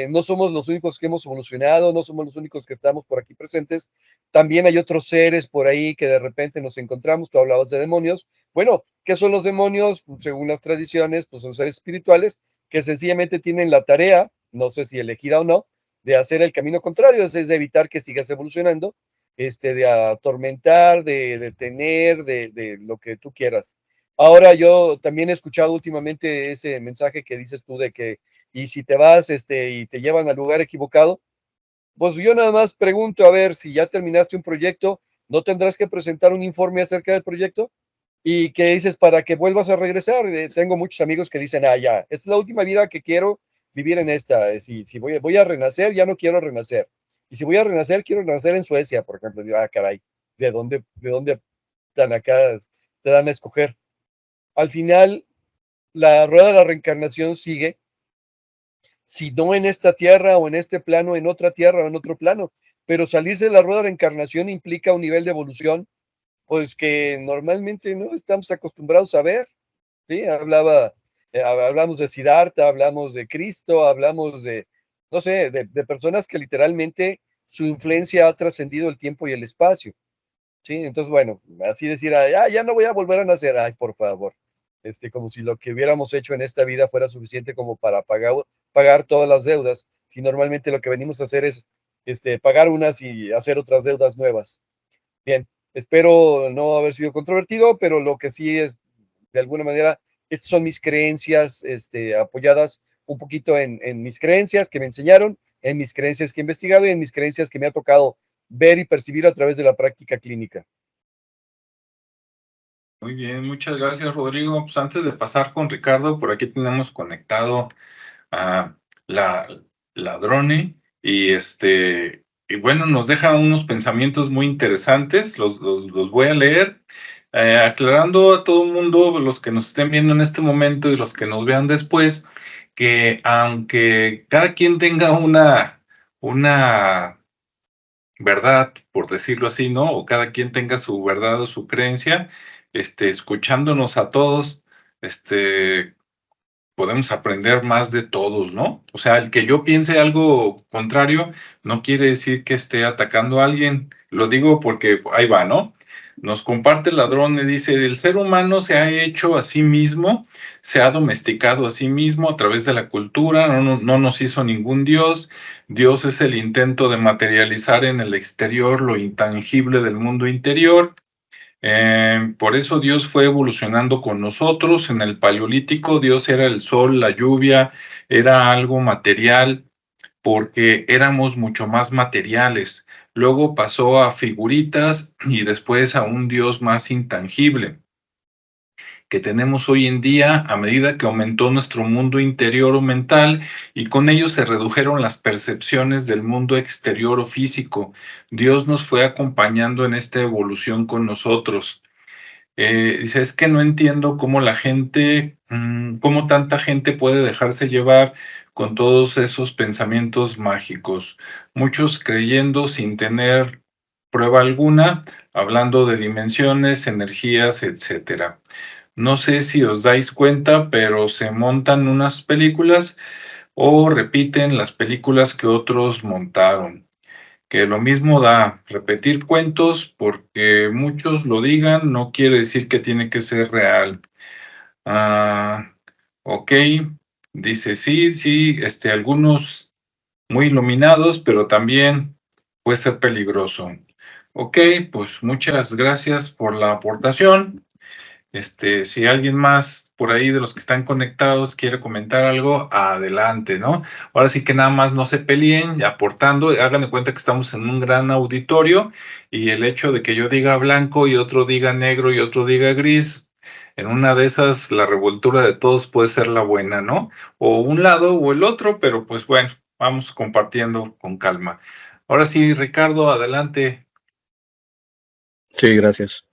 [SPEAKER 2] no somos los únicos que hemos evolucionado, no somos los únicos que estamos por aquí presentes. También hay otros seres por ahí que de repente nos encontramos. Tú hablabas de demonios. Bueno, ¿qué son los demonios? Según las tradiciones, pues son seres espirituales que sencillamente tienen la tarea, no sé si elegida o no, de hacer el camino contrario, es de evitar que sigas evolucionando, de atormentar, de detener, de lo que tú quieras. Ahora yo también he escuchado últimamente ese mensaje que dices tú de que, y si te vas, y te llevan al lugar equivocado, pues yo nada más pregunto a ver si ya terminaste un proyecto, ¿No tendrás que presentar un informe acerca del proyecto? ¿Y qué dices para que vuelvas a regresar? Tengo muchos amigos que dicen, ya, esta es la última vida que quiero vivir en esta. Si voy a renacer, ya no quiero renacer. Y si voy a renacer, quiero renacer en Suecia, por ejemplo. Digo, caray, ¿de dónde están acá? Te dan a escoger. Al final, la rueda de la reencarnación sigue, si no en esta tierra o en este plano, en otra tierra o en otro plano. Pero salirse de la rueda de la reencarnación implica un nivel de evolución, pues que normalmente no estamos acostumbrados a ver. ¿Sí? Hablamos de Siddhartha, hablamos de Cristo, hablamos de, no sé, de personas que literalmente su influencia ha trascendido el tiempo y el espacio. ¿Sí? Entonces, bueno, así decir, ya no voy a volver a nacer, ay, por favor. Como si lo que hubiéramos hecho en esta vida fuera suficiente como para pagar todas las deudas, si normalmente lo que venimos a hacer es pagar unas y hacer otras deudas nuevas. Bien, espero no haber sido controvertido, pero lo que sí es, de alguna manera, estas son mis creencias, apoyadas un poquito en mis creencias que me enseñaron, en mis creencias que he investigado y en mis creencias que me ha tocado ver y percibir a través de la práctica clínica.
[SPEAKER 1] Muy bien, muchas gracias, Rodrigo. Pues antes de pasar con Ricardo, por aquí tenemos conectado a la Ladrone y bueno, nos deja unos pensamientos muy interesantes, los voy a leer, aclarando a todo el mundo, los que nos estén viendo en este momento y los que nos vean después, que aunque cada quien tenga una verdad, por decirlo así, ¿no? O cada quien tenga su verdad o su creencia, escuchándonos a todos, podemos aprender más de todos, ¿no? O sea, el que yo piense algo contrario no quiere decir que esté atacando a alguien. Lo digo porque ahí va, ¿no? Nos comparte el ladrón y dice, el ser humano se ha hecho a sí mismo, se ha domesticado a sí mismo a través de la cultura, no nos hizo ningún Dios. Dios es el intento de materializar en el exterior lo intangible del mundo interior. Por eso Dios fue evolucionando con nosotros. En el Paleolítico, Dios era el sol, la lluvia, era algo material, porque éramos mucho más materiales. Luego pasó a figuritas y después a un Dios más intangible que tenemos hoy en día a medida que aumentó nuestro mundo interior o mental y con ello se redujeron las percepciones del mundo exterior o físico. Dios nos fue acompañando en esta evolución con nosotros. Dice, es que no entiendo cómo la gente, cómo tanta gente puede dejarse llevar con todos esos pensamientos mágicos, muchos creyendo sin tener prueba alguna, hablando de dimensiones, energías, etcétera. No sé si os dais cuenta, pero se montan unas películas o repiten las películas que otros montaron, que lo mismo da repetir cuentos, porque muchos lo digan, no quiere decir que tiene que ser real. Ok, dice sí, algunos muy iluminados, pero también puede ser peligroso. Ok, pues muchas gracias por la aportación. Si alguien más por ahí de los que están conectados quiere comentar algo, adelante, ¿no? Ahora sí que nada más no se peleen aportando, hagan de cuenta que estamos en un gran auditorio y el hecho de que yo diga blanco y otro diga negro y otro diga gris, en una de esas la revoltura de todos puede ser la buena, ¿no? O un lado o el otro, pero pues bueno, vamos compartiendo con calma. Ahora sí, Ricardo, adelante.
[SPEAKER 3] Sí, gracias.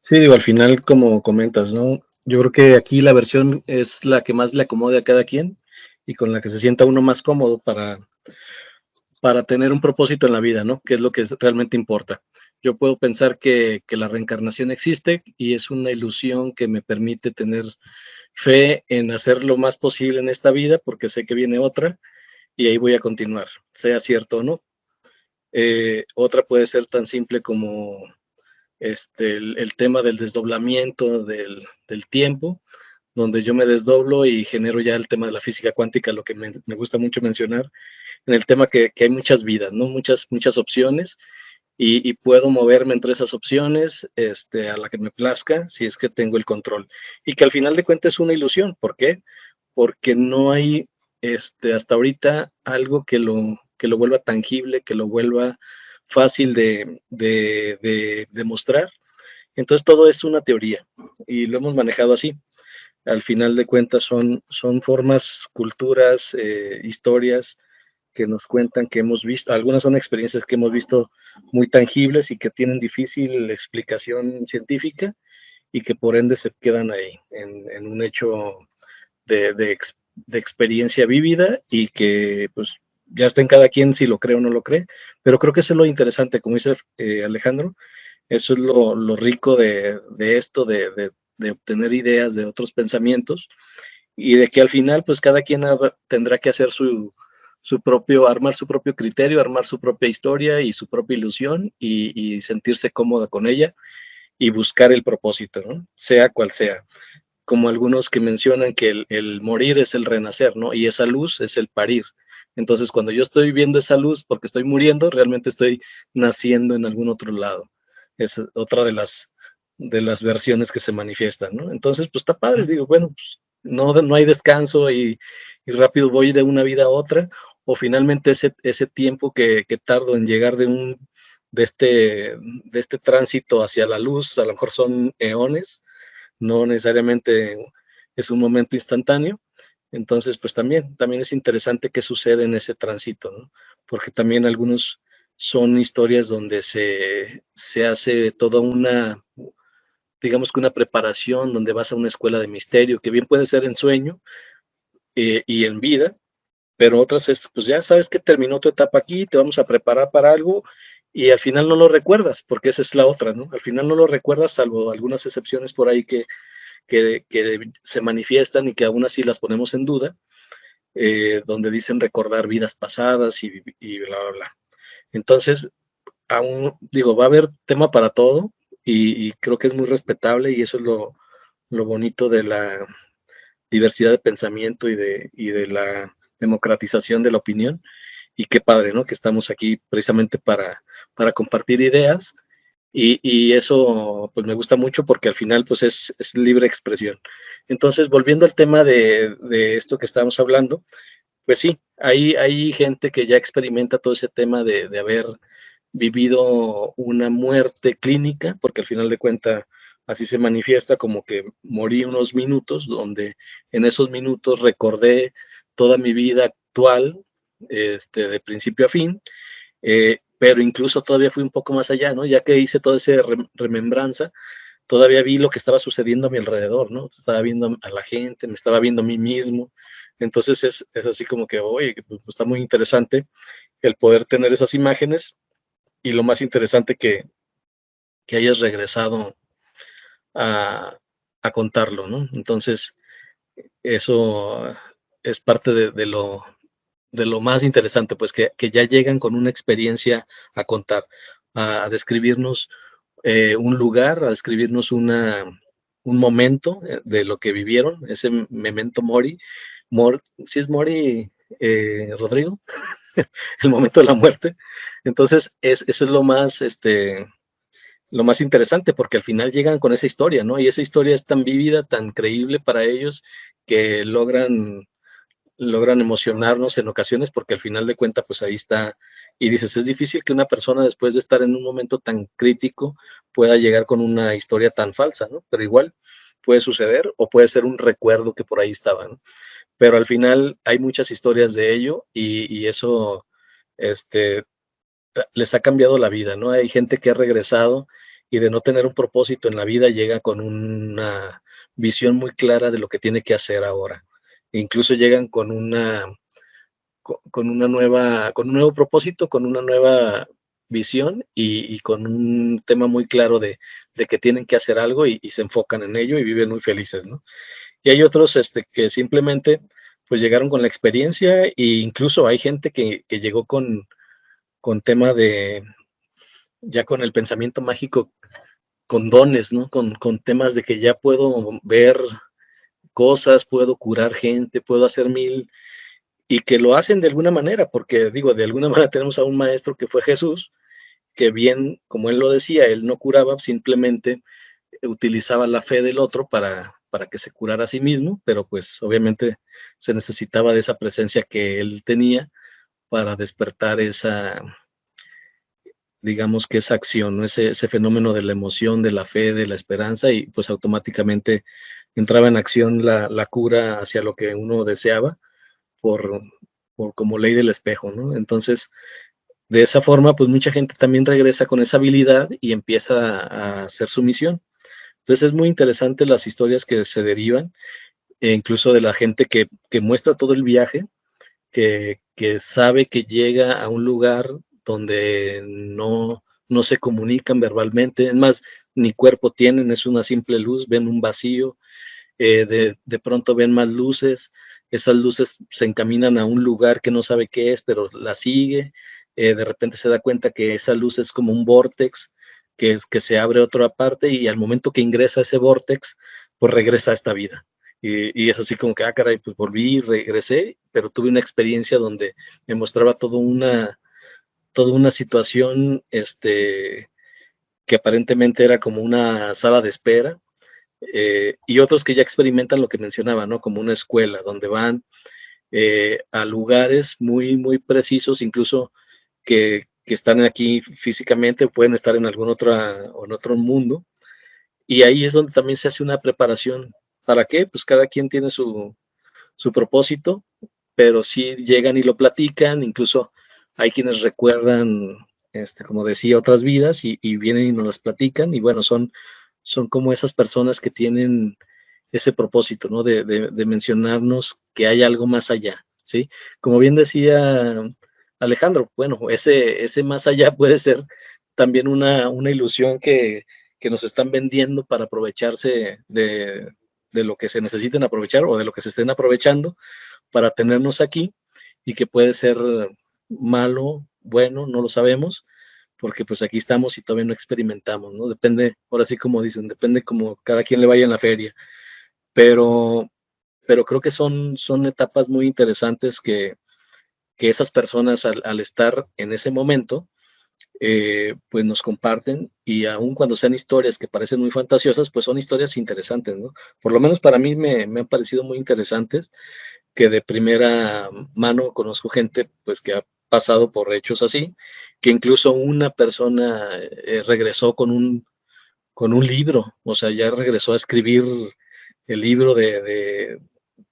[SPEAKER 3] Sí, digo, al final, como comentas, ¿no? Yo creo que aquí la versión es la que más le acomode a cada quien y con la que se sienta uno más cómodo para tener un propósito en la vida, ¿no? Que es lo que realmente importa. Yo puedo pensar que la reencarnación existe y es una ilusión que me permite tener fe en hacer lo más posible en esta vida porque sé que viene otra y ahí voy a continuar, sea cierto o no. Otra puede ser tan simple como el tema del desdoblamiento del tiempo, donde yo me desdoblo y genero ya el tema de la física cuántica, lo que me gusta mucho mencionar, en el tema que hay muchas vidas, ¿no? Muchas opciones y puedo moverme entre esas opciones a la que me plazca si es que tengo el control. Y que al final de cuentas es una ilusión. ¿Por qué? Porque no hay hasta ahorita algo que lo vuelva tangible, que lo vuelva fácil de demostrar. Entonces todo es una teoría y lo hemos manejado así. Al final de cuentas son formas, culturas, historias que nos cuentan que hemos visto, algunas son experiencias que hemos visto muy tangibles y que tienen difícil explicación científica y que por ende se quedan ahí en un hecho de experiencia vívida y que pues ya está en cada quien si lo cree o no lo cree, pero creo que eso es lo interesante, como dice Alejandro, eso es lo rico de esto, de obtener ideas de otros pensamientos y de que al final pues cada quien tendrá que hacer armar su propio criterio, armar su propia historia y su propia ilusión y sentirse cómoda con ella y buscar el propósito, ¿no? Sea cual sea. Como algunos que mencionan que el morir es el renacer, ¿no? Y esa luz es el parir. Entonces, cuando yo estoy viendo esa luz porque estoy muriendo, realmente estoy naciendo en algún otro lado. Es otra de las versiones que se manifiestan, ¿no? Entonces, pues está padre, digo, bueno, pues no hay descanso y rápido voy de una vida a otra, o finalmente ese tiempo que tardo en llegar de este tránsito hacia la luz, a lo mejor son eones, no necesariamente es un momento instantáneo. Entonces, pues también es interesante qué sucede en ese tránsito, ¿no? Porque también algunos son historias donde se hace toda digamos que una preparación, donde vas a una escuela de misterio, que bien puede ser en sueño y en vida, pero otras es, pues ya sabes que terminó tu etapa aquí, te vamos a preparar para algo y al final no lo recuerdas, porque esa es la otra, ¿no? Al final no lo recuerdas, salvo algunas excepciones por ahí que se manifiestan y que aún así las ponemos en duda, donde dicen recordar vidas pasadas y bla, bla, bla. Entonces, aún digo, va a haber tema para todo y creo que es muy respetable y eso es lo bonito de la diversidad de pensamiento y de la democratización de la opinión. Y qué padre, ¿no? Que estamos aquí precisamente para compartir ideas y eso pues me gusta mucho porque al final pues es libre expresión. Entonces, volviendo al tema de esto que estábamos hablando, pues sí, hay gente que ya experimenta todo ese tema de haber vivido una muerte clínica, porque al final de cuentas así se manifiesta como que morí unos minutos, donde en esos minutos recordé toda mi vida actual, de principio a fin, pero incluso todavía fui un poco más allá, ¿no? Ya que hice toda esa remembranza, todavía vi lo que estaba sucediendo a mi alrededor, ¿no? Estaba viendo a la gente, me estaba viendo a mí mismo. Entonces es así como que, oye, pues, está muy interesante el poder tener esas imágenes y lo más interesante que hayas regresado a, a contarlo, ¿no? Entonces, eso es parte de lo más interesante, pues que ya llegan con una experiencia a contar, a describirnos un lugar, a describirnos un momento de lo que vivieron, ese memento mori, ¿sí es mori, Rodrigo? El momento de la muerte. Entonces, eso es lo más interesante, porque al final llegan con esa historia, ¿no? Y esa historia es tan vívida, tan creíble para ellos, que logran emocionarnos en ocasiones, porque al final de cuentas, pues ahí está, y dices, es difícil que una persona después de estar en un momento tan crítico pueda llegar con una historia tan falsa, ¿no? Pero igual puede suceder o puede ser un recuerdo que por ahí estaba, ¿no? Pero al final hay muchas historias de ello y eso, les ha cambiado la vida, ¿no? Hay gente que ha regresado y de no tener un propósito en la vida llega con una visión muy clara de lo que tiene que hacer ahora. Incluso llegan con un nuevo propósito, con una nueva visión y con un tema muy claro de que tienen que hacer algo y se enfocan en ello y viven muy felices, ¿no? Y hay otros que simplemente pues llegaron con la experiencia e incluso hay gente que llegó con tema ya con el pensamiento mágico, con dones, ¿no? Con temas de que ya puedo ver cosas, puedo curar gente, puedo hacer mil, y que lo hacen de alguna manera, porque digo, de alguna manera tenemos a un maestro que fue Jesús, que bien, como él lo decía, él no curaba, simplemente utilizaba la fe del otro para que se curara a sí mismo, pero pues obviamente se necesitaba de esa presencia que él tenía para despertar digamos que esa acción, ¿no? Ese fenómeno de la emoción, de la fe, de la esperanza, y pues automáticamente entraba en acción la cura hacia lo que uno deseaba por, por como ley del espejo, ¿no? Entonces, de esa forma, pues mucha gente también regresa con esa habilidad y empieza a hacer su misión. Entonces es muy interesante las historias que se derivan, e incluso de la gente que muestra todo el viaje, que sabe que llega a un lugar donde no se comunican verbalmente, es más, ni cuerpo tienen, es una simple luz, ven un vacío, de pronto ven más luces, esas luces se encaminan a un lugar que no sabe qué es, pero la sigue, de repente se da cuenta que esa luz es como un vórtex, que se abre otra parte y al momento que ingresa a ese vórtex, pues regresa a esta vida. Y es así como que, ah, caray, pues volví, regresé, pero tuve una experiencia donde me mostraba toda una situación, que aparentemente era como una sala de espera, y otros que ya experimentan lo que mencionaba, ¿no? Como una escuela, donde van a lugares muy, muy precisos, incluso que están aquí físicamente, pueden estar en algún o en otro mundo, y ahí es donde también se hace una preparación. ¿Para qué? Pues cada quien tiene su propósito, pero sí llegan y lo platican, incluso hay quienes recuerdan, como decía, otras vidas y vienen y nos las platican, y bueno, son como esas personas que tienen ese propósito, ¿no? De mencionarnos que hay algo más allá, ¿sí? Como bien decía Alejandro, bueno, ese más allá puede ser también una ilusión que nos están vendiendo para aprovecharse de lo que se necesiten aprovechar o de lo que se estén aprovechando para tenernos aquí, y que puede ser malo, bueno, no lo sabemos, porque pues aquí estamos y todavía no experimentamos, ¿no? Depende, ahora sí como dicen, depende como cada quien le vaya en la feria, pero, pero creo que son etapas muy interesantes que esas personas al estar en ese momento, pues nos comparten, y aun cuando sean historias que parecen muy fantasiosas, pues son historias interesantes, ¿no? Por lo menos para mí me han parecido muy interesantes, que de primera mano conozco gente pues que ha pasado por hechos así, que incluso una persona regresó con un libro, o sea, ya regresó a escribir el libro de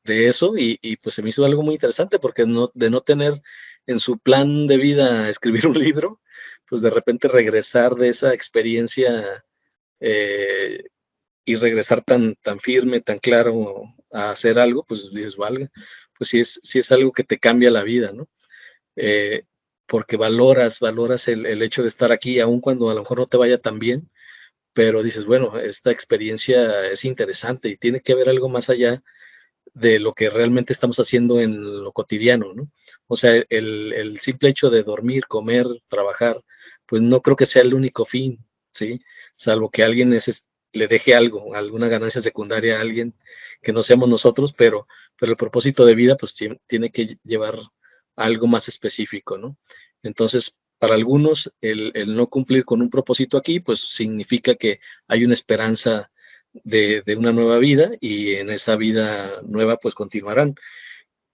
[SPEAKER 3] eso, y pues se me hizo algo muy interesante porque de no tener en su plan de vida escribir un libro, pues de repente regresar de esa experiencia, eh, y regresar tan firme, tan claro a hacer algo, pues dices, valga, pues sí es algo que te cambia la vida, ¿no? Eh, Porque valoras el hecho de estar aquí, aun cuando a lo mejor no te vaya tan bien, pero dices, bueno, esta experiencia es interesante y tiene que haber algo más allá de lo que realmente estamos haciendo en lo cotidiano, ¿no? O sea, el simple hecho de dormir, comer, trabajar, pues no creo que sea el único fin, ¿sí? Salvo que alguien le deje algo, alguna ganancia secundaria a alguien que no seamos nosotros, pero el propósito de vida pues tiene que llevar algo más específico, ¿no? Entonces, para algunos, el no cumplir con un propósito aquí, pues significa que hay una esperanza de una nueva vida, y en esa vida nueva pues continuarán.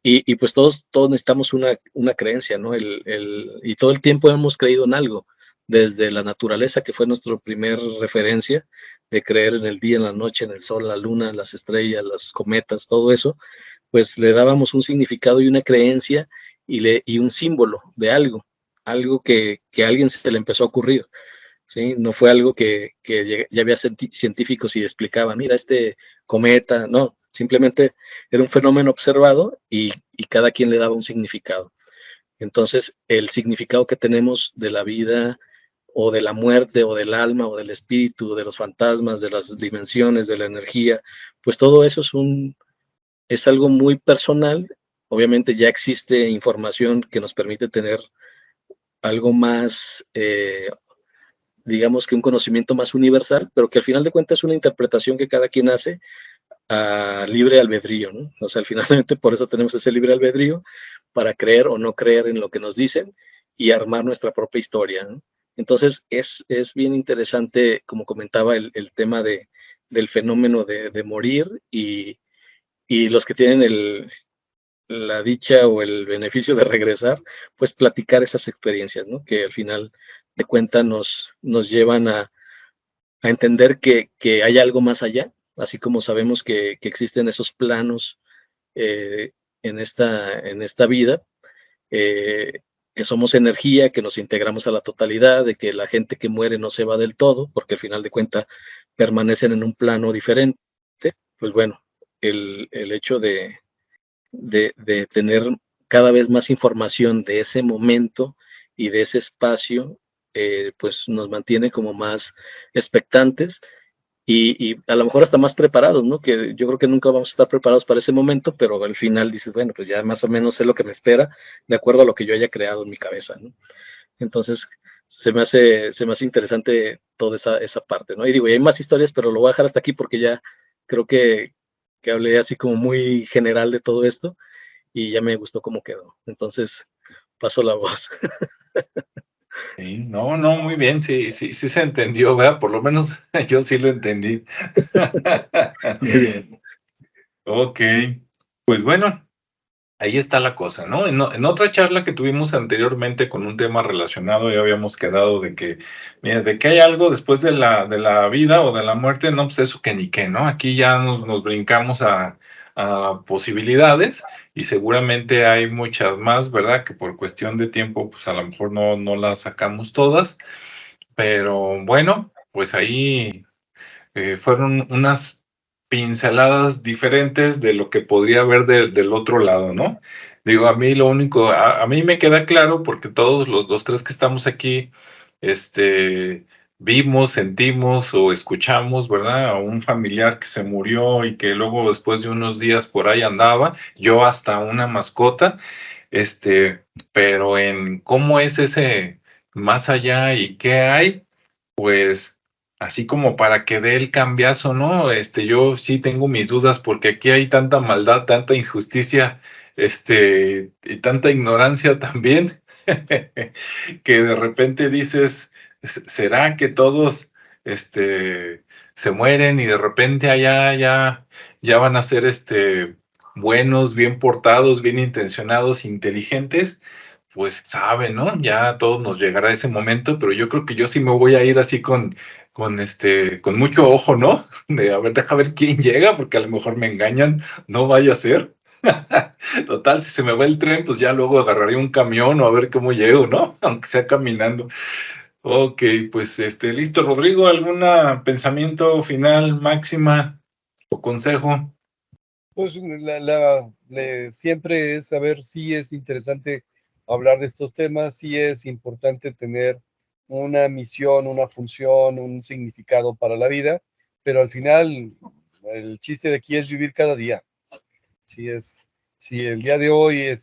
[SPEAKER 3] Y pues todos necesitamos una creencia, ¿no? Y todo el tiempo hemos creído en algo, desde la naturaleza, que fue nuestra primer referencia, de creer en el día, en la noche, en el sol, la luna, las estrellas, las cometas, todo eso, pues le dábamos un significado y una creencia, y un símbolo de algo que a alguien se le empezó a ocurrir. ¿Sí? No fue algo que ya había científicos y explicaban, mira, este cometa, no, simplemente era un fenómeno observado, y cada quien le daba un significado. Entonces, el significado que tenemos de la vida, o de la muerte, o del alma, o del espíritu, de los fantasmas, de las dimensiones, de la energía, pues todo eso es algo muy personal. Obviamente ya existe información que nos permite tener algo más, digamos que un conocimiento más universal, pero que al final de cuentas es una interpretación que cada quien hace a libre albedrío, ¿no? O sea, finalmente por eso tenemos ese libre albedrío, para creer o no creer en lo que nos dicen y armar nuestra propia historia, ¿no? Entonces es bien interesante, como comentaba, el tema del fenómeno de morir, y los que tienen la dicha o el beneficio de regresar, pues platicar esas experiencias, ¿no? Que al final de cuentas nos llevan a entender que hay algo más allá, así como sabemos que existen esos planos eh, en esta vida, eh, que somos energía, que nos integramos a la totalidad, de que la gente que muere no se va del todo, porque al final de cuentas permanecen en un plano diferente. Pues bueno, el hecho de tener cada vez más información de ese momento y de ese espacio, pues nos mantiene como más expectantes y a lo mejor hasta más preparados, ¿no? Que yo creo que nunca vamos a estar preparados para ese momento, pero al final dices, bueno, pues ya más o menos sé lo que me espera de acuerdo a lo que yo haya creado en mi cabeza, ¿no? Entonces, se me hace interesante toda esa parte, ¿no? Y digo, y hay más historias, pero lo voy a dejar hasta aquí porque ya creo que hablé así como muy general de todo esto y ya me gustó cómo quedó. Entonces, paso la voz.
[SPEAKER 1] Sí, no, no, muy bien, sí, sí, sí se entendió, ¿verdad? Por lo menos yo sí lo entendí.
[SPEAKER 3] Muy bien.
[SPEAKER 1] Ok, pues bueno, ahí está la cosa, ¿no? En otra charla que tuvimos anteriormente con un tema relacionado, ya habíamos quedado de que, mira, de que hay algo después de la vida o de la muerte, no, pues eso que ni qué, ¿no? Aquí ya nos brincamos a posibilidades y seguramente hay muchas más, ¿verdad? Que por cuestión de tiempo, pues a lo mejor no las sacamos todas, pero bueno, pues ahí fueron unas pinceladas diferentes de lo que podría haber del otro lado, ¿no? Digo, a mí lo único, a mí me queda claro porque todos los tres que estamos aquí, vimos, sentimos o escuchamos, ¿verdad? A un familiar que se murió y que luego después de unos días por ahí andaba, yo hasta una mascota, pero en cómo es ese más allá y qué hay, pues así como para que dé el cambiazo, ¿no? Yo sí tengo mis dudas porque aquí hay tanta maldad, tanta injusticia, y tanta ignorancia también, que de repente dices, ¿será que todos, se mueren y de repente allá ya van a ser, buenos, bien portados, bien intencionados, inteligentes? Pues sabe, ¿no? Ya a todos nos llegará ese momento, pero yo creo que yo sí me voy a ir así con mucho ojo, ¿no? De a ver, deja ver quién llega, porque a lo mejor me engañan, no vaya a ser. Total, si se me va el tren, pues ya luego agarraré un camión o a ver cómo llego, ¿no? Aunque sea caminando. Ok, pues listo, Rodrigo, ¿algún pensamiento final, máxima o consejo?
[SPEAKER 2] Pues siempre es saber si es interesante hablar de estos temas, si es importante tener una misión, una función, un significado para la vida, pero al final el chiste de aquí es vivir cada día. Si el día de hoy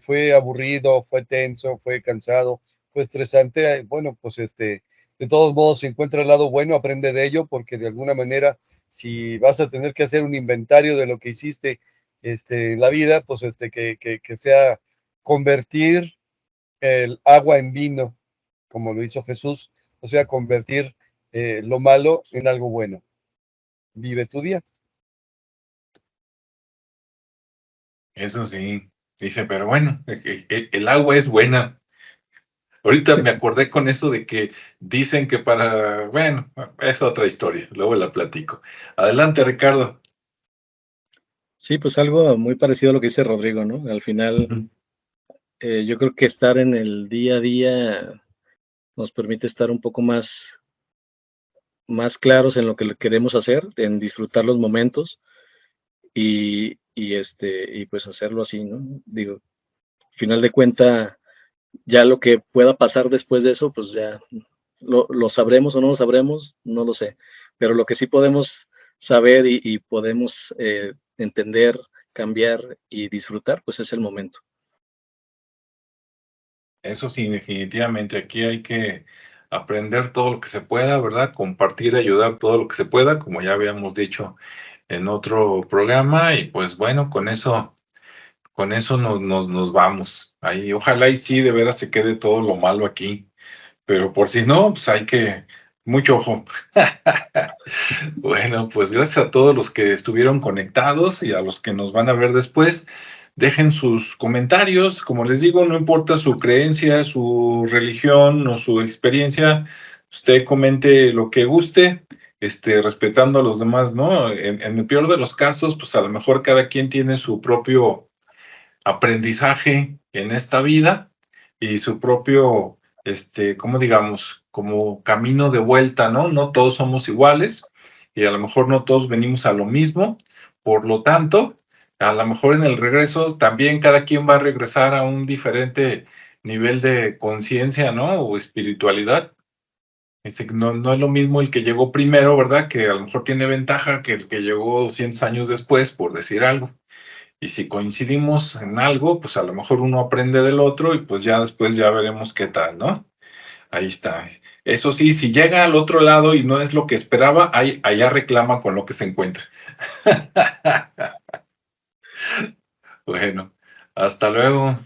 [SPEAKER 2] fue aburrido, fue tenso, fue cansado, fue estresante, bueno, pues de todos modos, si encuentra el lado bueno, aprende de ello, porque de alguna manera, si vas a tener que hacer un inventario de lo que hiciste en la vida, pues que sea convertir el agua en vino, como lo hizo Jesús, o sea, convertir lo malo en algo bueno. Vive tu día.
[SPEAKER 1] Eso sí, dice, pero bueno, el agua es buena. Ahorita me acordé con eso de que dicen que bueno, es otra historia, luego la platico. Adelante, Ricardo.
[SPEAKER 3] Sí, pues algo muy parecido a lo que dice Rodrigo, ¿no? Al final,
[SPEAKER 1] Ujú.
[SPEAKER 3] yo creo que estar en el día a día nos permite estar un poco más claros en lo que queremos hacer, en disfrutar los momentos y pues hacerlo así, ¿no? Digo, al final de cuenta, ya lo que pueda pasar después de eso, pues ya lo sabremos o no lo sabremos, no lo sé. Pero lo que sí podemos saber y podemos entender, cambiar y disfrutar, pues es el momento.
[SPEAKER 1] Eso sí, definitivamente aquí hay que aprender todo lo que se pueda, ¿verdad? Compartir, ayudar todo lo que se pueda, como ya habíamos dicho en otro programa, y pues bueno, con eso nos vamos. Ahí, ojalá y sí, de veras se quede todo lo malo aquí. Pero por si no, pues Mucho ojo. Bueno, pues gracias a todos los que estuvieron conectados y a los que nos van a ver después. Dejen sus comentarios. Como les digo, no importa su creencia, su religión o su experiencia, usted comente lo que guste, respetando a los demás, ¿no? En el peor de los casos, pues a lo mejor cada quien tiene su propio aprendizaje en esta vida y su propio, ¿cómo digamos? Como camino de vuelta, ¿no? No todos somos iguales y a lo mejor no todos venimos a lo mismo. Por lo tanto, a lo mejor en el regreso también cada quien va a regresar a un diferente nivel de conciencia, ¿no? O espiritualidad. No es lo mismo el que llegó primero, ¿verdad? Que a lo mejor tiene ventaja que el que llegó 200 años después, por decir algo. Y si coincidimos en algo, pues a lo mejor uno aprende del otro y pues ya después ya veremos qué tal, ¿no? Ahí está. Eso sí, si llega al otro lado y no es lo que esperaba, allá reclama con lo que se encuentra. Bueno, hasta luego.